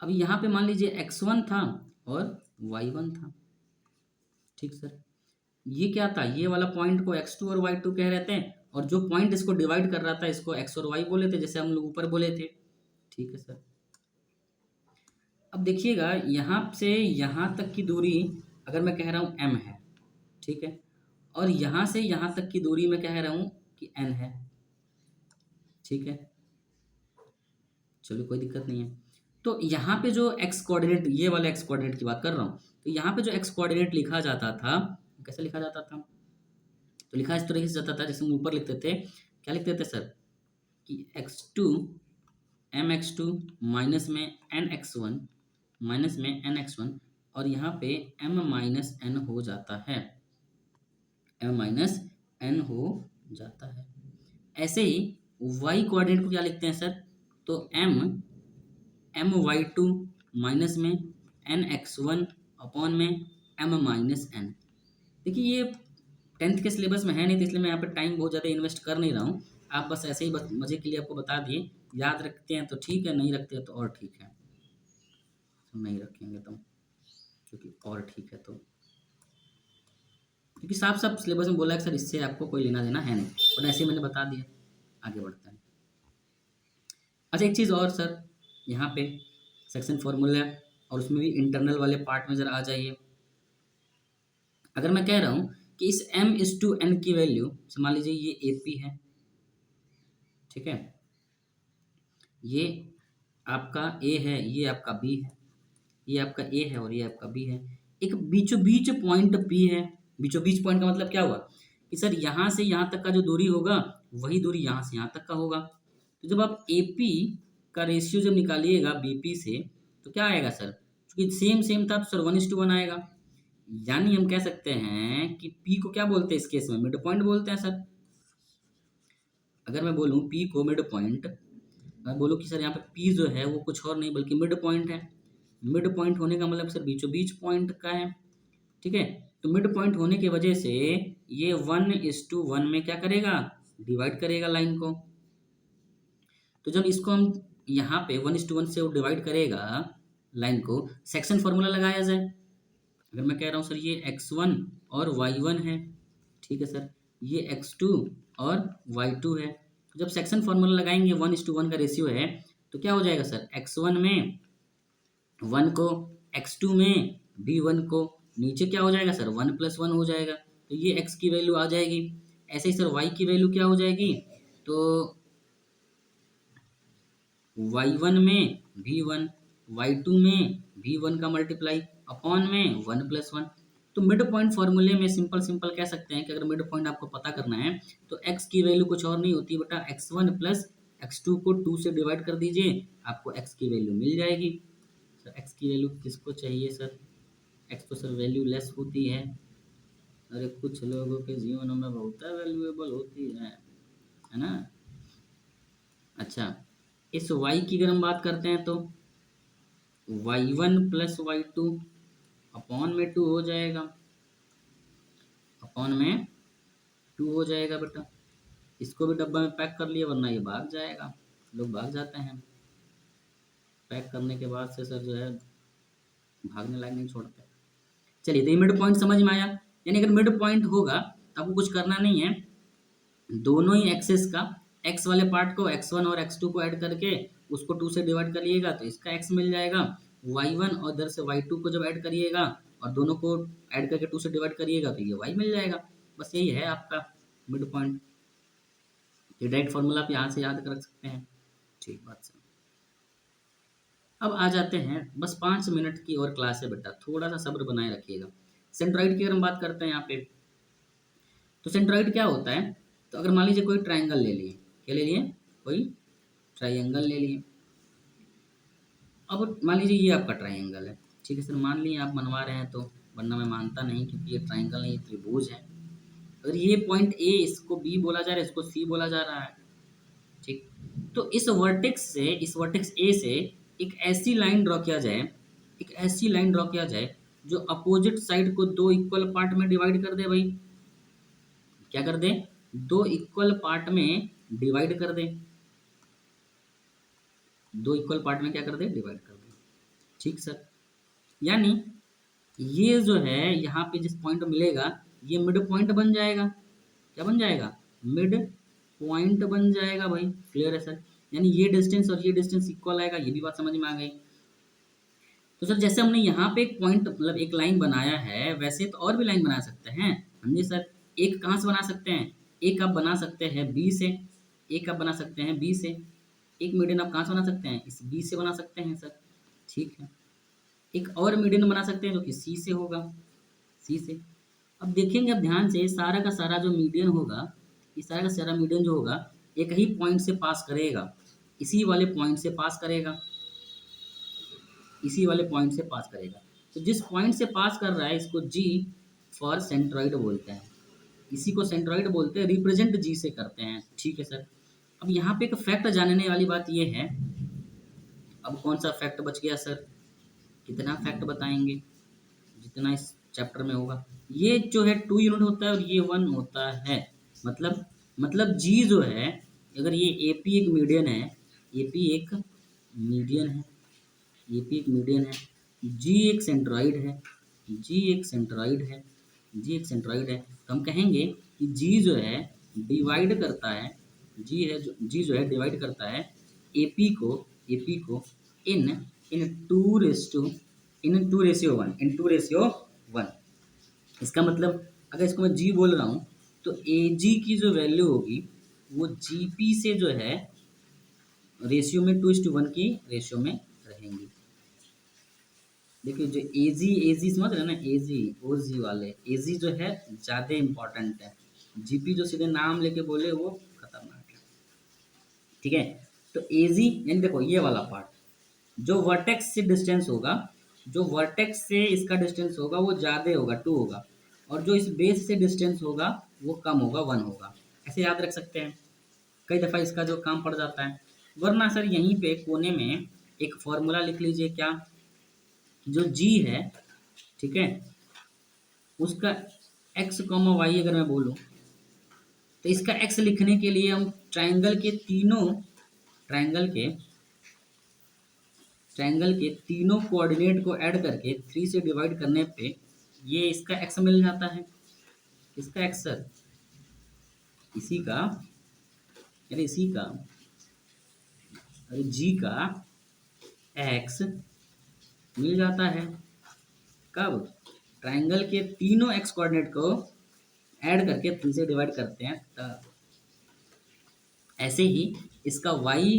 अब यहाँ पे मान लीजिए x1 था और y1 था। ठीक सर, ये क्या था? ये वाला पॉइंट को x2 और y2 कह रहे थे, और जो पॉइंट इसको डिवाइड कर रहा था इसको x और y बोले थे, जैसे हम लोग ऊपर बोले थे। ठीक है सर। अब देखिएगा, यहाँ से यहाँ तक की दूरी अगर मैं कह रहा हूँ m है, ठीक है, और यहाँ से यहाँ तक की दूरी मैं कह रहा हूँ कि n है। ठीक है, चलो कोई दिक्कत नहीं है। तो यहाँ पे जो x कोऑर्डिनेट, ये वाला x कोऑर्डिनेट की बात कर रहा हूँ, तो यहाँ पे जो x कोऑर्डिनेट लिखा जाता था, कैसे लिखा जाता था? तो लिखा इस तरीके से जाता था, जैसे हम ऊपर लिखते थे, क्या लिखते थे सर? कि x2 mx2 माइनस में nx1 माइनस में nx1, और यहाँ पे m माइनस n हो जाता है, m माइनस n हो जाता है। ऐसे ही y कोऑर्डिनेट को क्या लिखते हैं सर? तो m y2 माइनस में nx1 अपॉन में m माइनस n। देखिए ये 10th के सिलेबस में है नहीं, तो इसलिए मैं यहाँ पे टाइम बहुत ज़्यादा इन्वेस्ट कर नहीं रहा हूँ। आप बस ऐसे ही बस मज़े के लिए आपको बता दिए, याद रखते हैं तो ठीक है, नहीं रखते हैं तो और ठीक है, तो नहीं रखेंगे तो क्योंकि और ठीक है, तो क्योंकि साफ साफ सिलेबस में बोला है कि सर इससे आपको कोई लेना देना है नहीं, और ऐसे ही मैंने बता दिया। आगे बढ़ते हैं। अच्छा एक चीज़ और सर, यहाँ पे सेक्शन फॉर्मूला है और उसमें भी इंटरनल वाले पार्ट में ज़रा आ जाइए। अगर मैं कह रहा हूँ कि इस m/n की वैल्यू से, मान लीजिए ये AP है, ठीक है, ये आपका A है, ये आपका B है, ये आपका A है और ये आपका B है। एक बीचों बीच पॉइंट P है। बीचों बीच पॉइंट का मतलब क्या हुआ कि सर यहाँ से यहाँ तक का जो दूरी होगा वही दूरी यहाँ से यहाँ तक का होगा। तो जब आप AP का रेशियो जब निकालिएगा BP से, तो क्या आएगा सर? क्योंकि सेम सेम था तो सर 1:1 आएगा। यानी हम कह सकते हैं कि P को क्या बोलते हैं इस केस में? मिड पॉइंट बोलते हैं सर। अगर मैं बोलूँ P को मिड पॉइंट, मैं बोलूँ कि सर यहाँ पे P जो है वो कुछ और नहीं बल्कि मिड पॉइंट है। मिड पॉइंट होने का मतलब सर बीचों बीच पॉइंट का है। ठीक है, तो मिड पॉइंट होने की वजह से ये 1:1 में क्या करेगा? डिवाइड करेगा लाइन को। तो जब इसको हम यहाँ पे 1:1 से वो डिवाइड करेगा लाइन को, सेक्शन फॉर्मूला लगाया जाए। अगर मैं कह रहा हूँ सर ये x1 और y1 है, ठीक है सर, ये x2 और y2 है, तो जब सेक्शन फॉर्मूला लगाएंगे 1:1 का रेशियो है, तो क्या हो जाएगा सर? x1 में 1 को, x2 में भी 1 को, नीचे क्या हो जाएगा सर? 1+1 हो जाएगा, तो ये x की वैल्यू आ जाएगी। ऐसे ही सर y की वैल्यू क्या हो जाएगी? तो y1 में v1, y2 में v1 का मल्टीप्लाई अपॉन में 1+1। तो मिड पॉइंट फॉर्मूले में सिंपल सिंपल कह सकते हैं कि अगर मिड पॉइंट आपको पता करना है तो x की वैल्यू कुछ और नहीं होती बेटा, x1 प्लस x2 को 2 से डिवाइड कर दीजिए, आपको x की वैल्यू मिल जाएगी। सर x की वैल्यू किसको चाहिए सर? x तो सर वैल्यू लेस होती है। अरे कुछ लोगों के जीवन में बहुत वैल्यूएबल होती है ना। अच्छा, इस y की अगर हम बात करते हैं तो y1 प्लस y2 अपॉन में 2 हो जाएगा, अपॉन में 2 हो जाएगा बेटा। इसको भी डब्बा में पैक कर लिया वरना ये भाग जाएगा, लोग भाग जाते हैं पैक करने के बाद से सर जो है भागने लायक नहीं छोड़ते। चलिए, तो ये मिड पॉइंट समझ में आया। यानी अगर मिड पॉइंट होगा तो आपको कुछ करना नहीं है, दोनों ही एक्सेस का x वाले पार्ट को x1 और x2 को ऐड करके उसको 2 से डिवाइड करिएगा तो इसका x मिल जाएगा। y1 और इधर से y2 को जब ऐड करिएगा और दोनों को ऐड करके 2 से डिवाइड करिएगा तो ये y मिल जाएगा। बस यही है आपका मिड पॉइंट। ये डायरेक्ट फॉर्मूला आप यहाँ से याद कर सकते हैं। ठीक बात सर। अब आ जाते हैं, बस 5 मिनट की और क्लास है बेटा, थोड़ा सा सब्र बनाए रखिएगा। सेंट्रॉइड की अगर हम बात करते हैं यहाँ पे, तो सेंट्रॉइड क्या होता है? तो अगर मान लीजिए कोई ट्राइंगल ले लिए, क्या ले लिए? कोई ट्राइंगल ले लिए। अब मान लीजिए ये आपका ट्राइंगल है, ठीक है सर, मान लिए आप बनवा रहे हैं तो, वरना मैं मानता नहीं, क्योंकि ये ट्राइंगल नहीं, ये त्रिभुज है। अगर ये पॉइंट ए, इसको बी बोला जा रहा है, इसको सी बोला जा रहा है, ठीक। तो इस वर्टेक्स ए से एक ऐसी लाइन ड्रॉ किया जाए, एक ऐसी लाइन ड्रॉ किया जाए जो अपोजिट साइड को दो इक्वल पार्ट में डिवाइड कर दे भाई। क्या कर दे? दो इक्वल पार्ट में डिवाइड कर दे। दो इक्वल पार्ट में क्या कर दे? डिवाइड कर दे। ठीक सर। यानी ये जो है यहाँ पे जिस पॉइंट मिलेगा, ये मिड पॉइंट बन जाएगा। क्या बन जाएगा? मिड पॉइंट बन जाएगा भाई। क्लियर है सर? यानी ये डिस्टेंस और ये डिस्टेंस इक्वल आएगा। ये भी बात समझ में आ गई। तो सर जैसे हमने यहाँ पे एक पॉइंट मतलब एक लाइन बनाया है, वैसे तो और भी लाइन बना सकते हैं हम जी सर। एक कहाँ से बना सकते हैं? एक आप बना सकते हैं बी से। एक आप बना सकते हैं बी से। एक मीडियन आप कहाँ से बना सकते हैं? इस बी से बना सकते हैं सर। ठीक है। एक और मीडियन बना सकते हैं जो कि सी से होगा। सी से। अब देखेंगे, अब ध्यान से, सारा का सारा जो मीडियन होगा, ये सारा का सारा मीडियन जो होगा एक ही पॉइंट से पास करेगा। इसी वाले पॉइंट से पास करेगा। इसी वाले पॉइंट से पास करेगा। तो जिस पॉइंट से पास कर रहा है, इसको जी फॉर सेंट्रॉइड बोलते हैं। इसी को सेंट्रॉइड बोलते हैं, रिप्रेजेंट जी से करते हैं। ठीक है सर। अब यहाँ पे एक फैक्ट जानने वाली बात ये है, अब कौन सा फैक्ट बच गया सर? कितना फैक्ट बताएंगे जितना इस चैप्टर में होगा। ये जो है 2 यूनिट होता है और ये 1 होता है। मतलब जी जो है, अगर ये एपी एक मीडियन है, एपी एक मीडियन है, एपी एक मीडियन है, जी एक सेंट्रॉइड है, जी एक सेंट्रॉइड है, जी एक सेंट्रॉइड है, तो हम कहेंगे कि जी जो है डिवाइड करता है, जी जो है डिवाइड करता है एपी को इन इन टू रेशियो वन। इसका मतलब अगर इसको मैं जी बोल रहा हूँ, तो ए जी की जो वैल्यू होगी वो जी पी से जो है रेशियो में 2:1 की रेशियो में रहेंगी। देखिए जो एजी समझ रहे हैं ना, एजी ओजी वाले, एजी जो है ज़्यादा इम्पोर्टेंट है। जीपी जो सीधे नाम लेके बोले वो खतरनाक है। ठीक है। तो एजी यानी देखो ये वाला पार्ट जो वर्टेक्स से डिस्टेंस होगा, जो वर्टेक्स से इसका डिस्टेंस होगा वो ज़्यादा होगा, 2 होगा, और जो इस बेस से डिस्टेंस होगा वो कम होगा, 1 होगा। ऐसे याद रख सकते हैं। कई दफ़ा इसका जो काम पड़ जाता है। वरना सर यहीं पे कोने में एक फॉर्मूला लिख लीजिए, क्या? जो जी है, ठीक है, उसका एक्स कॉमा वाई अगर मैं बोलूँ, तो इसका एक्स लिखने के लिए हम ट्रायंगल के तीनों कोऑर्डिनेट को ऐड करके 3 से डिवाइड करने पे ये इसका एक्स मिल जाता है। इसका एक्स सर इसी का, यानी इसी का जी का एक्स मिल जाता है। कब? ट्रायंगल के तीनों एक्स कोऑर्डिनेट को ऐड करके 3 से डिवाइड करते हैं तब। ऐसे ही इसका वाई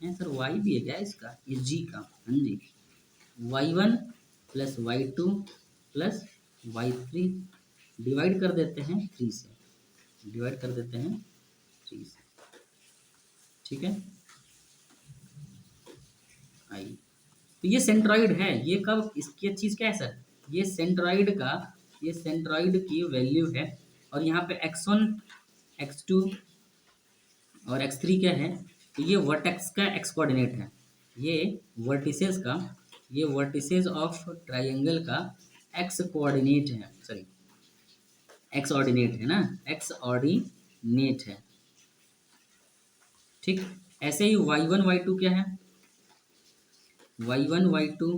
है सर, वाई भी है क्या इसका? ये जी का, हाँ जी, y1 plus y2 plus y3 divide कर देते हैं 3 से, डिवाइड कर देते हैं 3 से। ठीक है। आई, तो ये सेंट्रॉइड है। ये कब? इसकी चीज़ क्या है सर? ये सेंट्रॉइड का, ये सेंट्रॉइड की वैल्यू है। और यहाँ पे x1 x2 और x3 क्या है? तो ये वर्टेक्स का एक्स कोऑर्डिनेट है। ये वर्टिसेस का, ये वर्टिसेस ऑफ ट्रायंगल का एक्स कोऑर्डिनेट है, सॉरी एक्स ऑर्डिनेट है ना, एक्स ऑर्डिनेट है। ठीक। ऐसे ही y1 y2 क्या है? y1 y2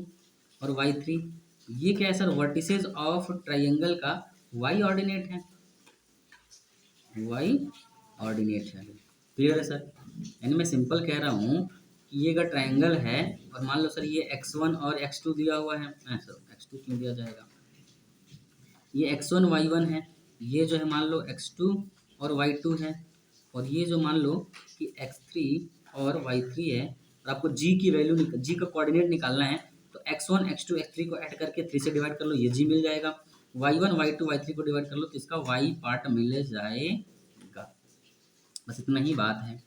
और y3 ये क्या है सर? वर्टिसेस ऑफ ट्रायंगल का y ऑर्डिनेट है, y ऑर्डिनेट है। क्लियर है सर? यानी मैं सिंपल कह रहा हूँ कि ये अगर ट्रायंगल है और मान लो सर ये x1 और x2 दिया हुआ है, सर x2 क्यों दिया जाएगा, ये x1 y1 है, ये जो है मान लो x2 और y2 है, और ये जो मान लो कि x3 और y3 है, और आपको g की वैल्यू g का कोऑर्डिनेट निकालना है, तो x1 x2 x3 को ऐड करके 3 से डिवाइड कर लो, ये g मिल जाएगा। y1 y2 y3 को डिवाइड कर लो तो इसका y पार्ट मिल जाएगा। बस इतना ही बात है।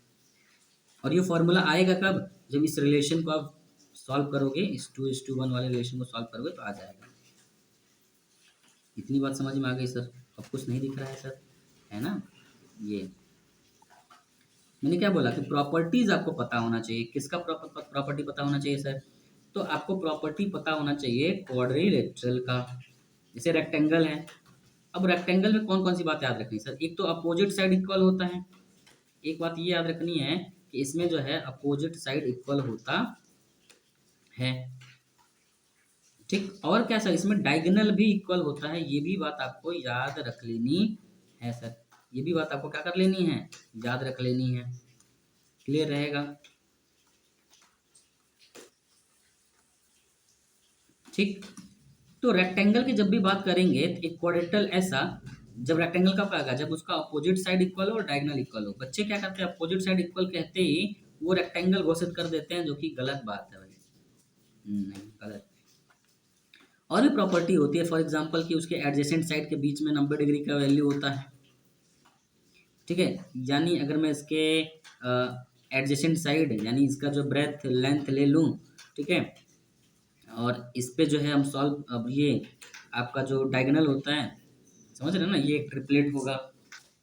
और ये फॉर्मूला आएगा कब? जब इस रिलेशन को आप सॉल्व करोगे, इस टू वन वाले रिलेशन को सॉल्व करोगे तो आ जाएगा। इतनी बात समझ में आ गई सर? अब कुछ नहीं दिख रहा है सर, है ना? ये मैंने क्या बोला कि प्रॉपर्टीज आपको पता होना चाहिए। किसका प्रॉपर्टी पता होना चाहिए सर? तो आपको प्रॉपर्टी पता होना चाहिए क्वाड्रिलेटरल का। जैसे रेक्टेंगल है, अब रेक्टेंगल में कौन कौन सी बात याद रखनी सर? एक तो अपोजिट साइड इक्वल होता है, एक बात ये याद रखनी है कि इसमें जो है अपोजिट साइड इक्वल होता है, ठीक। और क्या सर? इसमें डायगोनल भी इक्वल होता है, ये भी बात आपको याद रख लेनी है सर। ये भी बात आपको क्या कर लेनी है? याद रख लेनी है। क्लियर रहेगा? ठीक। तो रेक्टेंगल की जब भी बात करेंगे तो एक क्वाड्रेटल ऐसा, जब रेक्टेंगल कब आएगा? जब उसका अपोजिट साइड इक्वल हो और डायगोनल इक्वल हो। बच्चे क्या करते हैं? अपोजिट साइड इक्वल कहते ही वो रेक्टेंगल घोषित कर देते हैं, जो कि गलत बात है भाई। नहीं, गलत। और भी प्रॉपर्टी होती है, फॉर एग्जांपल कि उसके एडजेसेंट साइड के बीच में 90 डिग्री का वैल्यू होता है, ठीक है। यानी अगर मैं इसके एडजेसेंट साइड यानी इसका जो ब्रेथ लेंथ ले लूँ, ठीक है, और इस पे जो है हम सॉल्व, अब ये आपका जो डायगोनल होता है, समझ रहे हैं ना, ये एक ट्रिपलेट होगा,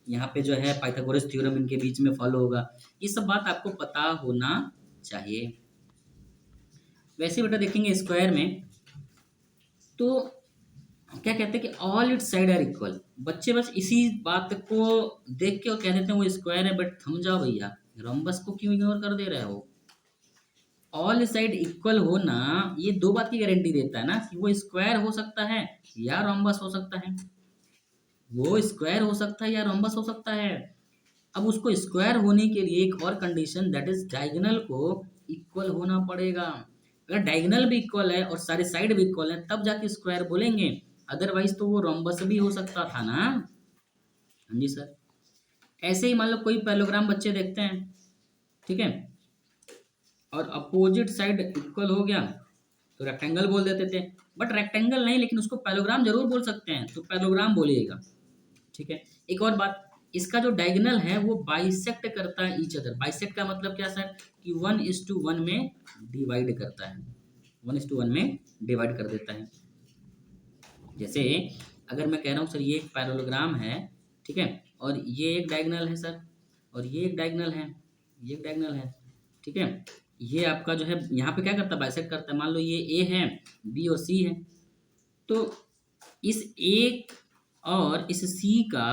यहाँ पे जो है पाइथागोरस थ्योरम इनके बीच में फॉलो होगा। ये सब बात आपको पता होना चाहिए। वैसे बेटा देखेंगे स्क्वायर में तो क्या कहते हैं कि all its side are equal. बच्चे बस इसी बात को देख के और कह देते हैं वो स्क्वायर है, बट थम जाओ भैया, रोम्बस को क्यों इग्नोर कर दे रहे हो? ऑल साइड इक्वल होना ये दो बात की गारंटी देता है ना, कि वो स्क्वायर हो सकता है या रोम्बस हो सकता है। वो स्क्वायर हो सकता है या रोम्बस हो सकता है। अब उसको स्क्वायर होने के लिए एक और कंडीशन, दैट इज डायगोनल को इक्वल होना पड़ेगा। अगर डायगोनल भी इक्वल है और सारे साइड भी इक्वल है तब जाके स्क्वायर बोलेंगे, अदरवाइज तो वो रोम्बस भी हो सकता था ना। हाँ जी सर। ऐसे ही मान लो कोई पैरेललोग्राम बच्चे देखते हैं, ठीक है, और अपोजिट साइड इक्वल हो गया तो रेक्टेंगल बोल देते थे, बट रेक्टेंगल नहीं, लेकिन उसको पैरेललोग्राम जरूर बोल सकते हैं, तो पैरेललोग्राम बोलिएगा, ठीक है। एक और बात, इसका जो डायगोनल है वो बाइसेक्ट करता है ईच अदर। बाइसेक्ट का मतलब क्या सर? कि 1:1 में डिवाइड करता है, 1:1 में डिवाइड कर देता है। जैसे अगर मैं कह रहा हूँ सर ये एक पैरेललोग्राम है, ठीक है, और ये एक डायगोनल है सर, और ये एक डायगोनल है, ये एक डायगोनल है, ठीक है। ये आपका जो है यहाँ पे क्या करता है? बाइसेक्ट करता है। मान लो ये ए है, बी और सी है, तो इस ए और इस सी का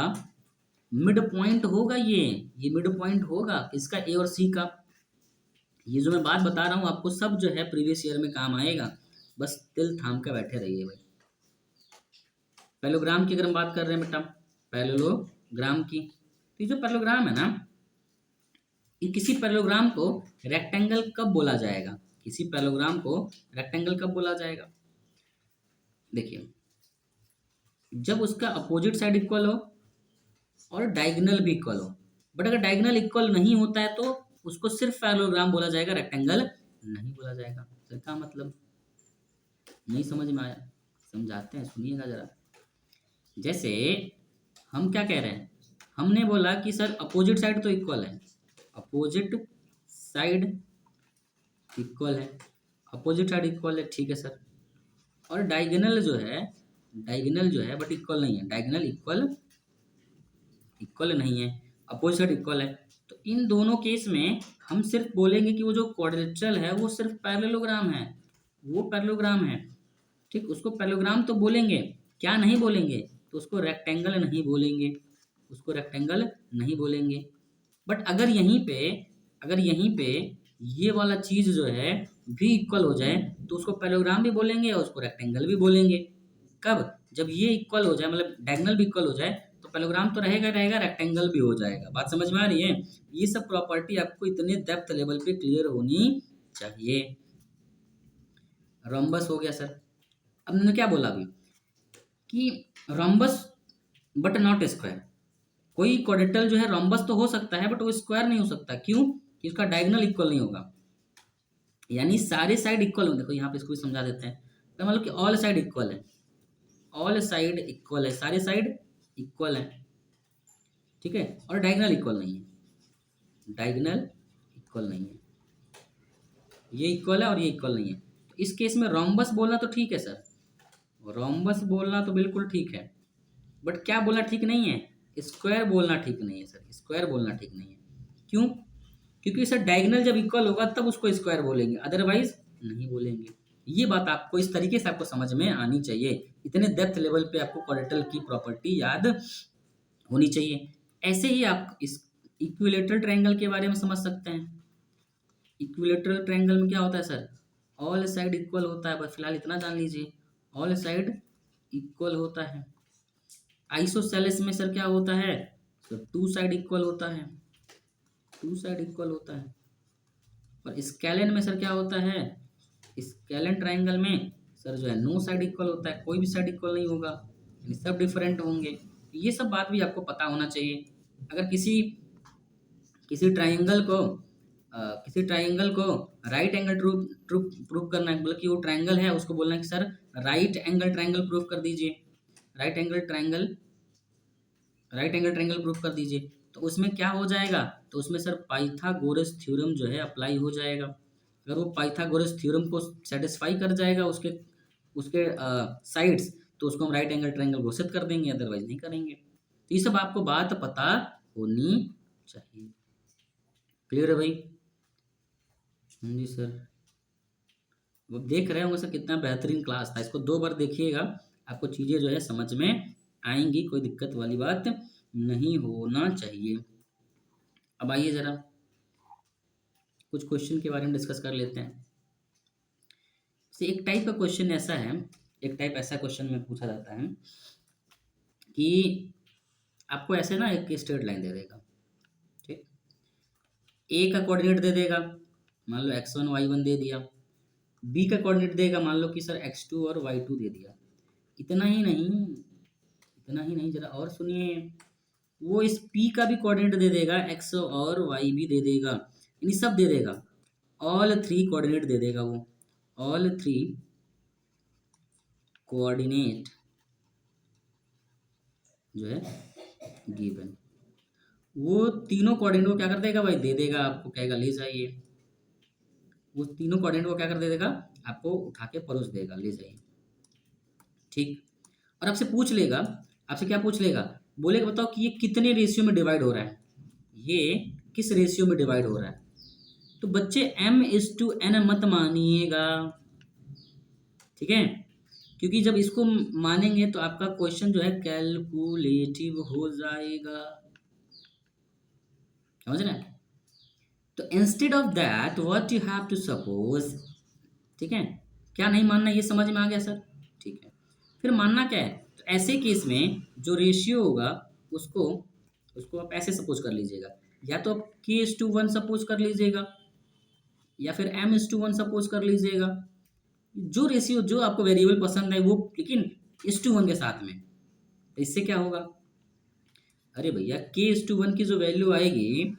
मिड पॉइंट होगा, ये मिड पॉइंट होगा इसका, ए और सी का। ये जो मैं बात बता रहा हूँ आपको सब जो है प्रीवियस ईयर में काम आएगा, बस दिल थाम के बैठे रहिए भाई। पैरेललोग्राम की अगर हम बात कर रहे हैं बेटा, पैरेललोग्राम की, तो ये जो पैरेललोग्राम है ना, ये किसी पैरेललोग्राम को रेक्टेंगल कब बोला जाएगा? किसी पैरेललोग्राम को रेक्टेंगल कब बोला जाएगा? देखिए, जब उसका अपोजिट साइड इक्वल हो और डायगोनल भी इक्वल हो। बट अगर डायगोनल इक्वल नहीं होता है तो उसको सिर्फ पैरेललोग्राम बोला जाएगा, रेक्टेंगल नहीं बोला जाएगा। सर क्या मतलब? नहीं समझ में आया? समझाते हैं, सुनिएगा जरा। जैसे हम क्या कह रहे हैं, हमने बोला कि सर अपोजिट साइड तो इक्वल है, अपोजिट साइड इक्वल है, अपोजिट साइड इक्वल है, ठीक है सर। और डायगोनल जो है बट इक्वल नहीं है, डायगोनल इक्वल नहीं है, अपोजिट साइड इक्वल है। तो इन दोनों केस में हम सिर्फ बोलेंगे कि वो जो क्वाड्रेचरल है वो सिर्फ पैरेललोग्राम है, वो पैरेललोग्राम है, ठीक। उसको पैरेललोग्राम तो बोलेंगे, क्या नहीं बोलेंगे? तो उसको रेक्टेंगल नहीं बोलेंगे, उसको रेक्टेंगल नहीं बोलेंगे। बट अगर यहीं पे ये वाला चीज जो है भी इक्वल हो जाए तो उसको पैरेललोग्राम भी बोलेंगे और उसको रेक्टेंगल भी बोलेंगे। कब? जब ये इक्वल हो जाए, मतलब डायगोनल भी इक्वल हो जाए, तो पैरेललोग्राम तो रहेगा, रेक्टेंगल भी हो जाएगा। बात समझ में आ रही है? ये सब प्रॉपर्टी आपको इतने डेप्थ लेवल पे क्लियर होनी चाहिए। रोम्बस हो गया सर। अब मैंने क्या बोला अभी कि रोम्बस बट नॉट स्क्वायर। कोई क्वाड्रेटल जो है रोम्बस तो हो सकता है बट वो स्क्वायर नहीं हो सकता। क्यों? कि उसका डायगोनल इक्वल नहीं होगा, यानी सारे साइड इक्वल हो। देखो यहाँ पे इसको भी समझा देते हैं। तो मतलब कि ऑल साइड इक्वल है, ऑल साइड इक्वल है, सारे साइड इक्वल है, ठीक है, और डायगोनल इक्वल नहीं है, डायगोनल इक्वल नहीं है, ये इक्वल है और ये इक्वल नहीं है। इस केस में रोम्बस बोलना तो ठीक है सर, रोम्बस बोलना तो बिल्कुल ठीक है, बट क्या बोलना ठीक नहीं है? स्क्वायर बोलना ठीक नहीं है सर, स्क्वायर बोलना ठीक नहीं है। क्यों? क्योंकि सर डायगोनल जब इक्वल होगा तब उसको स्क्वायर बोलेंगे, अदरवाइज नहीं बोलेंगे। ये बात आपको इस तरीके से आपको समझ में आनी चाहिए, इतने डेप्थ लेवल पे आपको क्वाड्रेटल की प्रॉपर्टी याद होनी चाहिए। ऐसे ही आप इस इक्विलेटरल ट्रायंगल के बारे में समझ सकते हैं। इक्विलेटरल ट्रायंगल में क्या होता है सर? ऑल साइड इक्वल होता है, बस फिलहाल इतना जान लीजिए, ऑल साइड इक्वल होता है। आइसोसेलेस में सर क्या होता है? तो टू साइड इक्वल होता है, टू साइड इक्वल होता है। और स्केलेन में सर क्या होता है? स्केलेन ट्रायंगल में सर जो है नो साइड इक्वल होता है, कोई भी साइड इक्वल नहीं होगा, यानी सब डिफरेंट होंगे। ये सब बात भी आपको पता होना चाहिए। अगर किसी किसी ट्रायंगल को किसी ट्रायंगल को राइट एंगल प्रूफ करना है, मतलब कि वो ट्रायंगल है, उसको बोलना है कि sir right angle triangle proof कर दीजिए, राइट एंगल ट्रायंगल प्रूफ कर दीजिए। तो उसमें क्या हो जाएगा? तो उसमें सर पाइथागोरस थ्योरम जो है अप्लाई हो जाएगा। अगर वो पाइथागोरस थ्योरम को सेटिस्फाई कर जाएगा उसके उसके साइड्स, तो उसको हम राइट एंगल ट्रायंगल घोषित कर देंगे, अदरवाइज नहीं करेंगे। तो ये सब आपको बात पता होनी चाहिए। क्लियर है भाई? हाँ जी सर। वो देख रहे होंगे सर कितना बेहतरीन क्लास था, इसको 2 बार देखिएगा, आपको चीज़ें जो है समझ में आएंगी, कोई दिक्कत वाली बात नहीं होना चाहिए। अब आइए ज़रा कुछ क्वेश्चन के बारे में डिस्कस कर लेते हैं। से एक टाइप का क्वेश्चन ऐसा है, एक टाइप ऐसा क्वेश्चन में पूछा जाता है कि आपको ऐसे ना एक स्ट्रेट लाइन दे देगा, ठीक, ए का कोऑर्डिनेट दे देगा, मान लो x1 y1 दे दिया, बी का कोऑर्डिनेट देगा, मान लो कि सर x2 और y2 दे दिया। इतना ही नहीं, इतना ही नहीं, जरा और सुनिए, वो इस p का भी कोऑर्डिनेट दे देगा, x और y भी दे देगा, यानी सब दे देगा, ऑल 3 कोऑर्डिनेट दे देगा वो, ऑल 3 कोऑर्डिनेट जो है गिवन, वो तीनों कोऑर्डिनेट को क्या कर देगा भाई? दे देगा आपको, कहेगा ले जाइए। वो तीनों कोऑर्डिनेट को क्या कर दे देगा? आपको उठा के परोस देगा, ले जाइए, ठीक। और आपसे पूछ लेगा, आपसे क्या पूछ लेगा? बोलेगा बताओ कि ये कितने रेशियो में डिवाइड हो रहा है, ये किस रेशियो में डिवाइड हो रहा है। तो बच्चे m/n मत मानिएगा, ठीक है, क्योंकि जब इसको मानेंगे तो आपका क्वेश्चन जो है कैलकुलेटिव हो जाएगा, समझ रहे हैं? तो instead of that what you have to suppose, ठीक है, क्या नहीं मानना ये समझ में आ गया सर? ठीक है, फिर मानना क्या है? तो ऐसे केस में जो रेशियो होगा उसको उसको आप ऐसे सपोज कर लीजिएगा, या तो आप k/1 सपोज कर लीजिएगा, या फिर m/1 सपोज कर लीजिएगा, जो रेशियो जो आपको वेरिएबल पसंद है वो, लेकिन 1:1 के साथ में। तो इससे क्या होगा? अरे भैया k/1 की जो वैल्यू आएगी,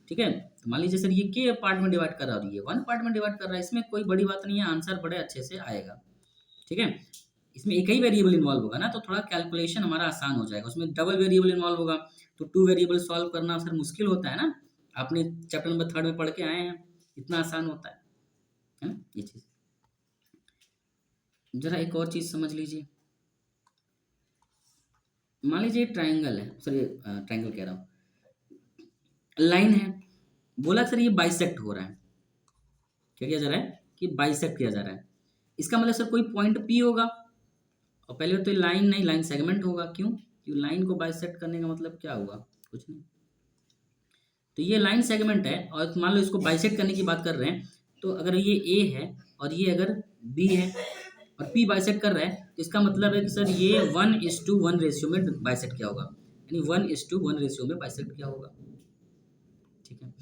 ठीक है, तो मान लीजिए सर ये के पार्ट में डिवाइड कर रहा है और ये 1 पार्ट में डिवाइड कर रहा है, इसमें कोई बड़ी बात नहीं है, आंसर बड़े अच्छे से आएगा, ठीक है। इसमें एक ही वेरिएबल इन्वॉल्व होगा ना, तो थोड़ा कैलकुलेशन हमारा आसान हो जाएगा। उसमें डबल वेरिएबल इन्वॉल्व होगा तो 2 वेरिएबल सॉल्व करना सर मुश्किल होता है ना, आपने चैप्टर नंबर 3 में पढ़ के आए हैं, इतना आसान होता है ना ये चीज़। जरा एक और चीज़ समझ लीजिए, मान लीजिए ट्राइंगल है, सर ये ट्राइंगल कह रहा हूँ, लाइन है, बोला सर ये बाइसेक्ट हो रहा है, क्या किया जा रहा है? कि बाइसेक्ट किया जा रहा है। इसका मतलब सर कोई पॉइंट P होगा, और पहले तो लाइन नहीं, लाइन सेगमेंट होगा। क्यों? क्योंकि लाइन को बाइसेक्ट करने का मतलब क्या हुआ? कुछ नहीं। तो ये लाइन सेगमेंट है, और मान लो इसको बाइसेक्ट करने की बात कर रहे हैं, तो अगर ये A है और ये अगर B है और P बाइसेक्ट कर रहा है, तो इसका मतलब है कि सर ये 1:1 रेशियो में बाइसेक्ट किया होगा, यानी 1:1 रेशियो में बाइसेक्ट किया होगा, ठीक है।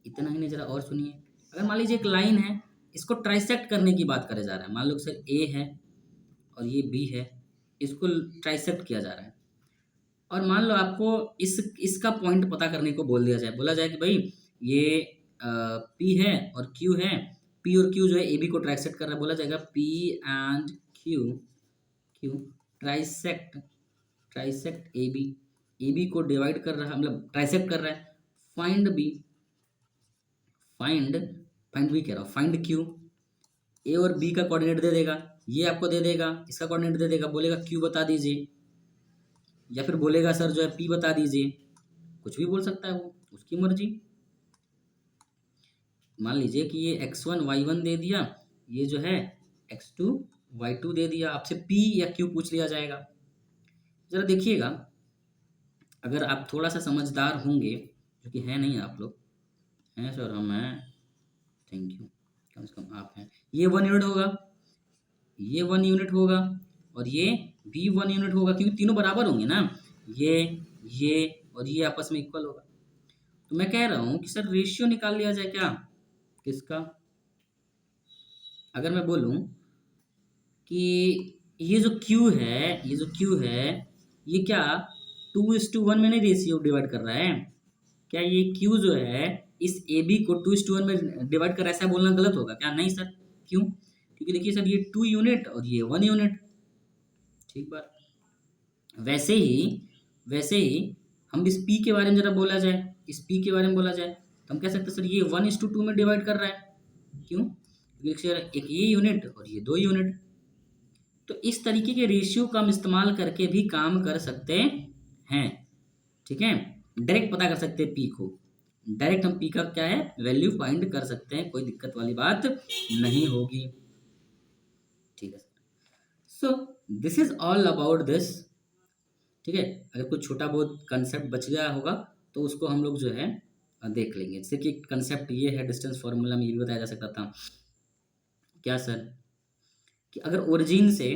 इतना ही नहीं, जरा और सुनिए, अगर मान लीजिए एक लाइन है, इसको ट्राइसेक्ट करने की बात करे जा रहा है, मान लो सर A है और ये B है, इसको ट्राइसेक्ट किया जा रहा है, और मान लो आपको इसका पॉइंट पता करने को बोल दिया जाए, बोला जाए कि भाई ये P है और Q है, P और Q जो है AB को ट्राइसेक्ट कर रहा है, बोला जाएगा P and Q trisect AB को डिवाइड कर रहा है, मतलब ट्राइसेक्ट कर रहा है, फाइंड B कह रहा हूँ, फाइंड Q, ए और बी का कोऑर्डिनेट दे देगा, ये आपको दे देगा, इसका कोऑर्डिनेट दे देगा, बोलेगा क्यू बता दीजिए, या फिर बोलेगा सर जो है पी बता दीजिए, कुछ भी बोल सकता है वो, उसकी मर्जी। मान लीजिए कि ये x1 y1 दे दिया, ये जो है x2 y2 दे दिया, आपसे p या q पूछ लिया जाएगा। जरा देखिएगा, अगर आप थोड़ा सा समझदार होंगे, जो कि है नहीं आप लोग, हैं सर हम हैं, थैंक यू, कम से कम आप हैं, ये 1 यूनिट होगा, ये 1 यूनिट होगा, और ये भी 1 यूनिट होगा, क्योंकि तीनों बराबर होंगे ना, ये और ये आपस में इक्वल होगा। तो मैं कह रहा हूँ कि सर रेशियो निकाल लिया जाए क्या, किसका? अगर मैं बोलूं कि ये जो Q है, ये क्या 2:1 में नहीं रेशियो डिवाइड कर रहा है क्या? ये Q जो है इस AB को 2:1 में डिवाइड कर रहा है, ऐसा बोलना गलत होगा क्या? नहीं सर, क्यों? क्योंकि देखिए सर, ये 2 यूनिट और ये 1 यूनिट, ठीक बात। वैसे ही हम इस P के बारे में जरा बोला जाए, इस P के बारे में बोला जाए, तो हम कह सकते हैं सर ये 1:2 में डिवाइड कर रहा है, क्यों? क्योंकि सर एक ये यूनिट और ये 2 यूनिट। तो इस तरीके के रेशियो का हम इस्तेमाल करके भी काम कर सकते हैं, ठीक है। डायरेक्ट पता कर सकते हैं पी को, डायरेक्ट हम पी का क्या है वैल्यू फाइंड कर सकते हैं, कोई दिक्कत वाली बात नहीं होगी, ठीक है। So this is all about this, ठीक है। अगर कुछ छोटा बहुत कंसेप्ट बच गया होगा तो उसको हम लोग जो है देख लेंगे। जैसे कि कंसेप्ट ये है, डिस्टेंस फार्मूला में ये भी बताया जा सकता था क्या सर, कि अगर ओरिजिन से,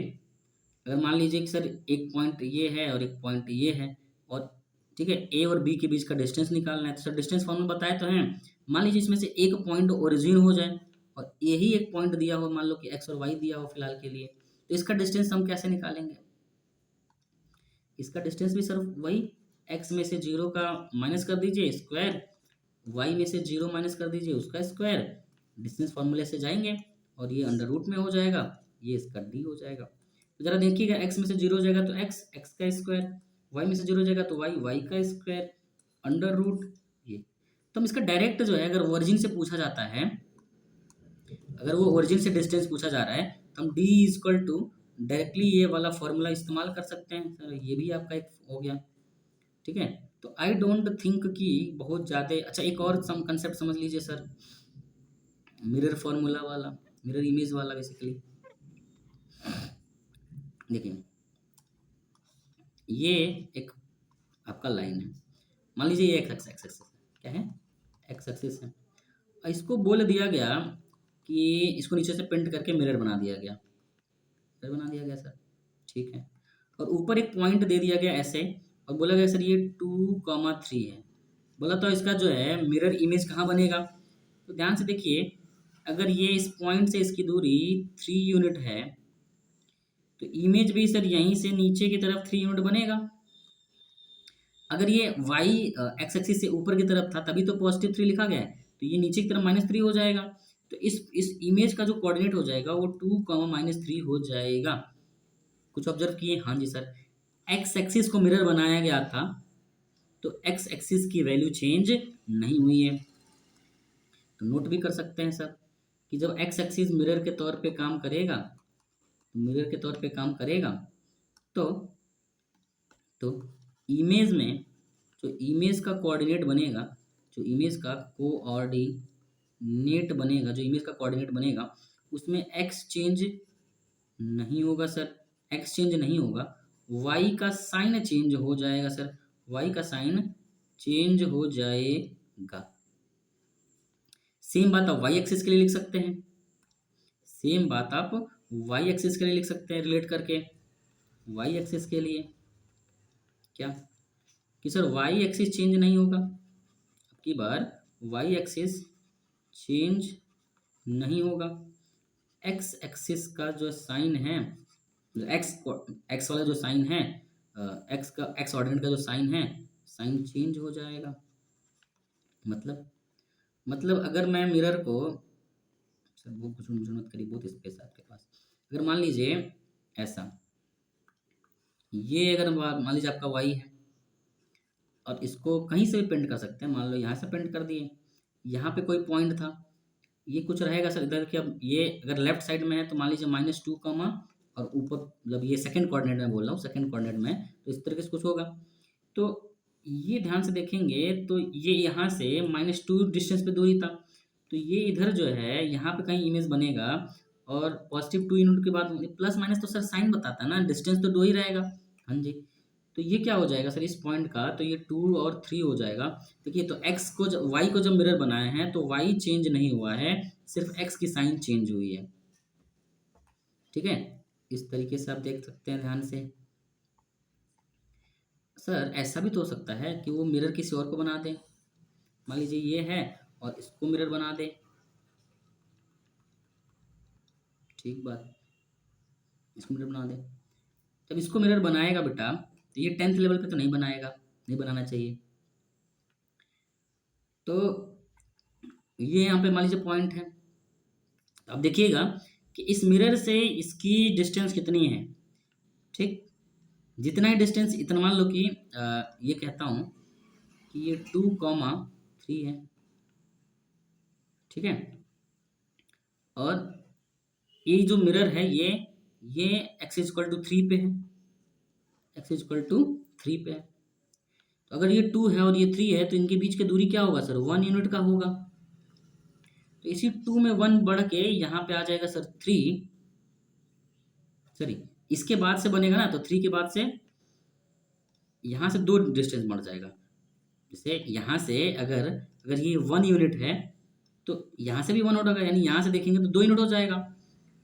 अगर मान लीजिए कि सर एक पॉइंट ये है और एक पॉइंट ये है, और ठीक है ए और बी के बीच का डिस्टेंस निकालना है, तो सर डिस्टेंस फॉर्मूला बताए तो हैं। मान लीजिए इसमें से एक पॉइंट ओरिजिन हो जाए और यही एक पॉइंट दिया हो, मान लो कि एक्स और वाई दिया हो फिलहाल के लिए, तो इसका डिस्टेंस हम कैसे निकालेंगे? इसका डिस्टेंस भी सर वही, एक्स में से 0 का माइनस कर दीजिए स्क्वायर, वाई में से 0 माइनस कर दीजिए उसका स्क्वायर, डिस्टेंस फार्मूले से जाएंगे और ये अंडर रूट में हो जाएगा, ये इसका डी हो जाएगा। तो जरा देखिएगा, एक्स में से 0 हो जाएगा तो एक्स, एक्स का स्क्वायर, वाई में से 0 हो जाएगा तो वाई, वाई का स्क्वायर, अंडर रूट ये। तो हम इसका डायरेक्ट जो है, अगर ओरिजिन से पूछा जाता है, अगर वो ओरिजिन से डिस्टेंस पूछा जा रहा है, तो हम डी इक्वल टू डायरेक्टली ये वाला फॉर्मूला इस्तेमाल कर सकते हैं सर, ये भी आपका एक हो गया, ठीक है। तो आई डोंट थिंक कि बहुत ज़्यादा अच्छा, एक और सम कंसेप्ट समझ लीजिए सर, मिरर फॉर्मूला वाला, मिरर इमेज वाला बेसिकली। देखिए ये एक आपका लाइन है, मान लीजिए ये एक्स एक्सिस है, क्या है एक्स एक्सिस है, और इसको बोल दिया गया कि इसको नीचे से पेंट करके मिरर बना दिया गया, मिरर बना दिया गया सर, ठीक है। और ऊपर एक पॉइंट दे दिया गया ऐसे, और बोला गया सर ये 2,3 है, बोला तो इसका जो है मिरर इमेज कहाँ बनेगा? तो ध्यान से देखिए, अगर ये इस पॉइंट से इसकी दूरी 3 यूनिट है, तो इमेज भी सर यहीं से नीचे की तरफ 3 यूनिट बनेगा। अगर ये वाई एक्स एक्सिस से ऊपर की तरफ था तभी तो +3 लिखा गया है, तो ये नीचे की तरफ -3 हो जाएगा। तो इस इमेज का जो कोऑर्डिनेट हो जाएगा वो 2, -3 हो जाएगा। कुछ ऑब्जर्व किए? हाँ जी सर, एक्स एक्सिस को मिरर बनाया गया था, तो एक्स एक्सिस की वैल्यू चेंज नहीं हुई है। तो नोट भी कर सकते हैं सर कि जब एक्स एक्सिस मिरर के तौर पे काम करेगा, मिरर के तौर पे काम करेगा, तो इमेज में जो इमेज का कोऑर्डिनेट बनेगा, जो इमेज का कोऑर्डिनेट बनेगा, जो इमेज का कोऑर्डिनेट बनेगा, उसमें एक्स चेंज नहीं होगा सर, एक्स चेंज नहीं होगा, वाई का साइन चेंज हो जाएगा सर, वाई का साइन चेंज हो जाएगा। सेम बात आप वाई एक्सिस के लिए लिख सकते हैं, सेम बात आप वाई एक्सिस के लिए लिख सकते हैं, रिलेट करके वाई एक्सिस के लिए क्या कि सर वाई एक्सिस चेंज नहीं होगा, अब की बार वाई एक्सिस चेंज नहीं होगा, एक्स एक्सिस का जो साइन है, एक्स एक्स वाला जो साइन है, एक्स का एक्स ऑर्डिनेट का जो साइन है, साइन चेंज हो जाएगा। मतलब अगर मैं मिरर को, सर वो कुछ मत करिए, बहुत स्पेस है आपके पास, अगर मान लीजिए ऐसा, ये अगर मान लीजिए आपका वाई है, और इसको कहीं से भी पेंट कर सकते हैं, मान लो यहाँ से पेंट कर दिए, यहाँ पे कोई पॉइंट था, ये कुछ रहेगा सर इधर कि अब ये अगर लेफ्ट साइड में है तो मान लीजिए -2 कॉमा और ऊपर मतलब ये सेकंड कोऑर्डिनेट में बोल रहा हूँ, सेकंड कोऑर्डिनेट में तो इस तरीके से कुछ होगा। तो ये ध्यान से देखेंगे तो ये यहाँ से -2 डिस्टेंस पे दूरी था, तो ये इधर जो है यहाँ पे कहीं इमेज बनेगा और +2 यूनिट के बाद प्लस माइनस तो सर साइन बताता है ना, डिस्टेंस तो 2 ही रहेगा। हाँ जी, तो ये क्या हो जाएगा सर इस पॉइंट का, तो ये 2 और 3 हो जाएगा। देखिए तो x को जब y को जब मिरर बनाए हैं तो y चेंज नहीं हुआ है, सिर्फ x की साइन चेंज हुई है। ठीक है, इस तरीके से आप देख सकते हैं ध्यान से। सर ऐसा भी तो हो सकता है कि वो मिरर किसी और को बना दे, मान लीजिए ये है और इसको मिरर बना दे। ठीक बात, इसको मिरर बना दे। जब इसको मिरर बनाएगा बेटा तो ये 10th लेवल पे तो नहीं बनाएगा, नहीं बनाना चाहिए। तो ये यहाँ पे मान लीजिए पॉइंट है। अब देखिएगा कि इस मिरर से इसकी डिस्टेंस कितनी है। ठीक, जितना ही डिस्टेंस, इतना मान लो कि ये कहता हूँ कि ये 2,3 है। ठीक है, और ये जो मिरर है ये x=3 पे है, x=3 पे है। तो अगर ये 2 है और ये 3 है तो इनके बीच की दूरी क्या होगा सर, 1 यूनिट का होगा। तो इसी 2 में 1 बढ़ के यहाँ पे आ जाएगा सर 3, सॉरी इसके बाद से बनेगा ना, तो 3 के बाद से यहाँ से 2 डिस्टेंस बढ़ जाएगा। जैसे यहाँ से अगर अगर ये 1 यूनिट है तो यहाँ से भी 1 होगा, यानी यहाँ से देखेंगे तो 2 यूनिट हो जाएगा।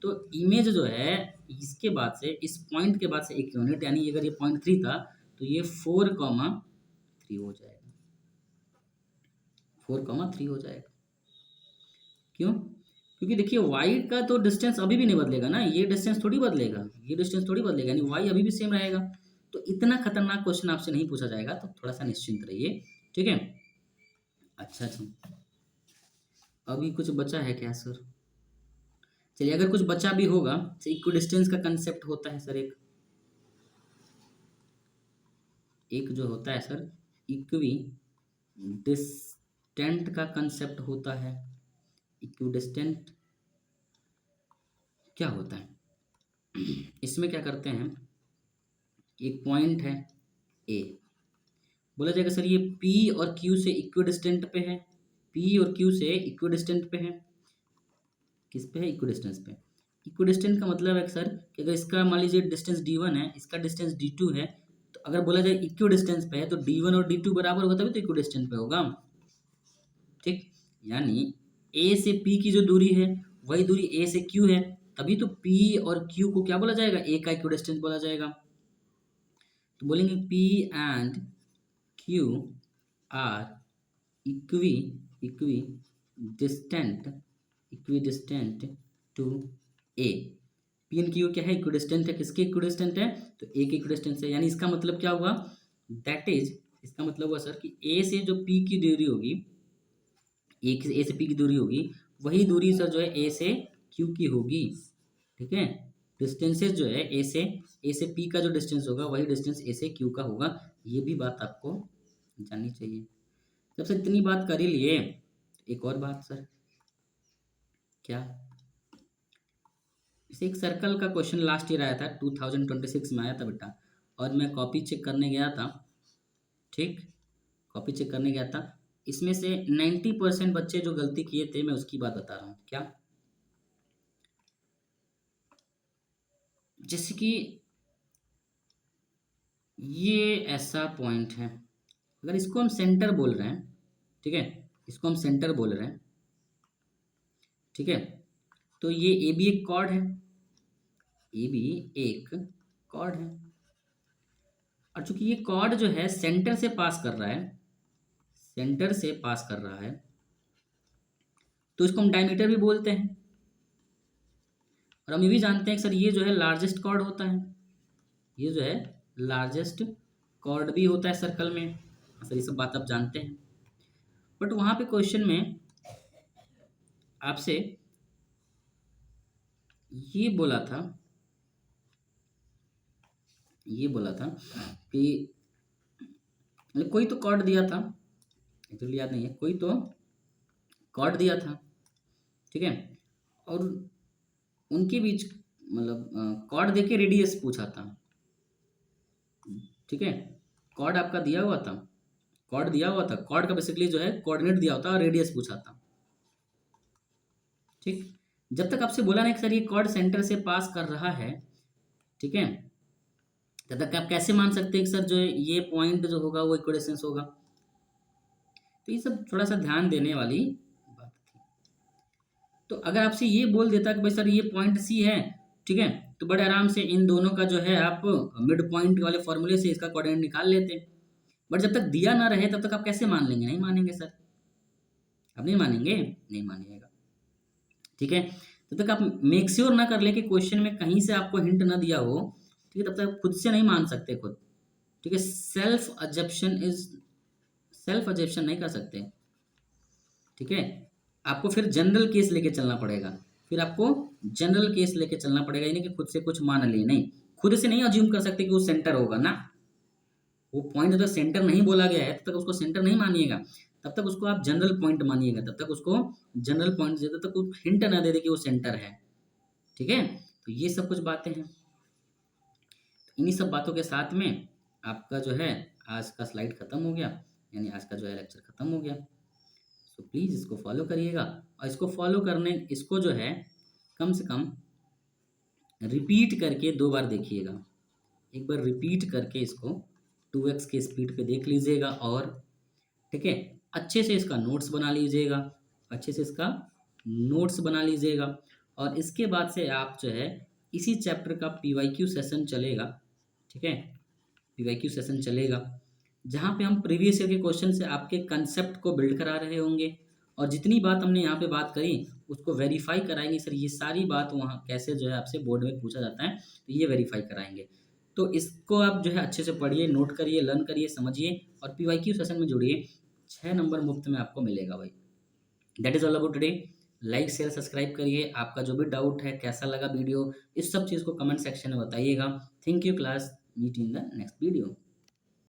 तो इमेज जो है इसके बाद से, इस पॉइंट के बाद से 1 यूनिट, यानी अगर ये पॉइंट 3 था तो ये 4,3 हो जाएगा, 4,3 हो जाएगा। क्यों? क्योंकि देखिए y का तो डिस्टेंस अभी भी नहीं बदलेगा ना, ये डिस्टेंस थोड़ी बदलेगा, ये डिस्टेंस थोड़ी बदलेगा, यानी y अभी भी सेम रहेगा। तो इतना खतरनाक क्वेश्चन आपसे नहीं पूछा जाएगा, तो थोड़ा सा निश्चिंत रहिए। ठीक है, अच्छा अच्छा, अभी कुछ बचा है क्या सर? चलिए अगर कुछ बचा भी होगा तो इक्वी डिस्टेंस का कंसेप्ट होता है सर, एक एक जो होता है सर इक्वी डिस्टेंट का कंसेप्ट होता है। इक्वी डिस्टेंट क्या होता है? इसमें क्या करते हैं, एक पॉइंट है ए, बोला जाएगा सर ये P और Q से इक्वी डिस्टेंट पे है, P और Q से इक्वी डिस्टेंट पे है। किस पे है? इक्वी डिस्टेंस पे। इक्वी डिस्टेंट का मतलब है सर कि अगर इसका मान लीजिए डिस्टेंस d1 है, इसका डिस्टेंस d2 है, तो अगर बोला जाए इक्वी डिस्टेंस पे है तो d1 और d2 बराबर होगा तभी तो इक्वी डिस्टेंस पे होगा। ठीक, यानी A से P की जो दूरी है वही दूरी A से Q है, तभी तो P और Q को क्या बोला जाएगा, A का इक्वी डिस्टेंस बोला जाएगा। तो बोलेंगे P and Q are equi equidistant to A. P and Q क्या है, इक्विडिस्टेंट है। किसके इक्विडिस्टेंट है? तो ए के इक्विडिस्टेंट है। यानी इसका मतलब क्या हुआ, दैट इज, इसका मतलब हुआ सर कि ए से जो पी की दूरी होगी, ए से पी की दूरी होगी, वही दूरी सर जो है ए से क्यू की होगी। ठीक है, डिस्टेंसेस जो है ए से पी का जो डिस्टेंस होगा वही डिस्टेंस ए से क्यू का होगा। ये भी बात आपको जाननी चाहिए। जब से इतनी बात कर ही लिए, एक और बात सर, क्या, इसे एक सर्कल का क्वेश्चन लास्ट ईयर आया था, 2026 में आया था बेटा, और मैं कॉपी चेक करने गया था। ठीक, कॉपी चेक करने गया था, इसमें से 90% बच्चे जो गलती किए थे, मैं उसकी बात बता रहा हूँ। क्या? जैसे कि ये ऐसा पॉइंट है, अगर इसको हम सेंटर बोल रहे हैं, ठीक है, इसको हम सेंटर बोल रहे हैं, ठीक है, तो ये ए बी एक कॉर्ड है, ए बी एक कॉर्ड है, और चूंकि ये कॉर्ड जो है सेंटर से पास कर रहा है, सेंटर से पास कर रहा है, तो इसको हम डायमीटर भी बोलते हैं। और हम ये भी जानते हैं कि सर ये जो है लार्जेस्ट कॉर्ड होता है, ये जो है लार्जेस्ट कॉर्ड भी होता है सर्कल में। सर ये सब बात आप जानते हैं, बट वहाँ पे क्वेश्चन में आपसे ये बोला था, ये बोला था कि मतलब कोई तो कॉर्ड दिया था, एक्चुअली याद नहीं है, कोई तो कॉर्ड दिया था, ठीक है। और उनके बीच मतलब कॉर्ड देके रेडियस पूछा था, ठीक है। कॉर्ड आपका दिया हुआ था, कॉर्ड दिया हुआ था, कॉर्ड का बेसिकली जो है कोऑर्डिनेट दिया होता है और रेडियस पूछा था, ठीक। जब तक आपसे बोला नहीं कि सर ये कॉर्ड सेंटर से पास कर रहा है, ठीक है, तब तक आप कैसे मान सकते हैं कि सर जो है ये पॉइंट जो होगा वो इक्विडिस्टेंस होगा। तो ये सब थोड़ा सा ध्यान देने वाली बात थी। तो अगर आपसे ये बोल देता कि भाई सर ये पॉइंट सी है, ठीक है, तो बड़े आराम से इन दोनों का जो है आप मिड पॉइंट वाले फॉर्मूले से इसका कोऑर्डिनेट निकाल लेते। बट जब तक दिया ना रहे तब तक आप कैसे मान लेंगे? नहीं मानेंगे सर, आप नहीं मानेंगे, नहीं मानिएगा, ठीक है। तब तक आप मेक श्योर ना कर ले कि क्वेश्चन में कहीं से आपको हिंट ना दिया हो, ठीक है, तब तक आप खुद से नहीं मान सकते खुद, ठीक है। सेल्फ अजेप्शन नहीं कर सकते, ठीक है। आपको फिर जनरल केस लेके चलना पड़ेगा, फिर आपको जनरल केस लेके चलना पड़ेगा, यानी कि खुद से कुछ मान लिए नहीं, खुद से नहीं अज्यूम कर सकते कि वो सेंटर होगा ना। वो पॉइंट जब तक सेंटर नहीं बोला गया है तब तक उसको सेंटर नहीं मानिएगा, तब तक उसको आप जनरल पॉइंट मानिएगा, तब तक उसको जनरल पॉइंट जब तक वो हिंट ना दे दे कि वो सेंटर है, ठीक है। तो ये सब कुछ बातें हैं। इन्हीं सब बातों के साथ में आपका जो है आज का स्लाइड खत्म हो गया, यानी आज का जो है लेक्चर खत्म हो गया। तो प्लीज़ इसको फॉलो करिएगा, और इसको फॉलो करने इसको जो है कम से कम रिपीट करके 2 बार देखिएगा। एक बार रिपीट करके इसको 2x के स्पीड पे देख लीजिएगा, और ठीक है, अच्छे से इसका नोट्स बना लीजिएगा, अच्छे से इसका नोट्स बना लीजिएगा। और इसके बाद से आप जो है इसी चैप्टर का PYQ सेशन चलेगा, ठीक है, PYQ सेशन चलेगा, जहाँ पे हम प्रीवियस ईयर के क्वेश्चन से आपके कंसेप्ट को बिल्ड करा रहे होंगे, और जितनी बात हमने यहाँ पे बात करी उसको वेरीफाई कराएंगे। सर ये सारी बात वहाँ कैसे जो है आपसे बोर्ड में पूछा जाता है, तो ये वेरीफाई कराएंगे। तो इसको आप जो है अच्छे से पढ़िए, नोट करिए, लर्न करिए, समझिए, और PYQ सेशन में जुड़िए। 6 नंबर मुफ्त में आपको मिलेगा भाई। That is all about today. Like share subscribe करिए। आपका जो भी डाउट है, कैसा लगा वीडियो, इस सब चीज़ को कमेंट सेक्शन में बताइएगा। Thank you class, meet in the next video.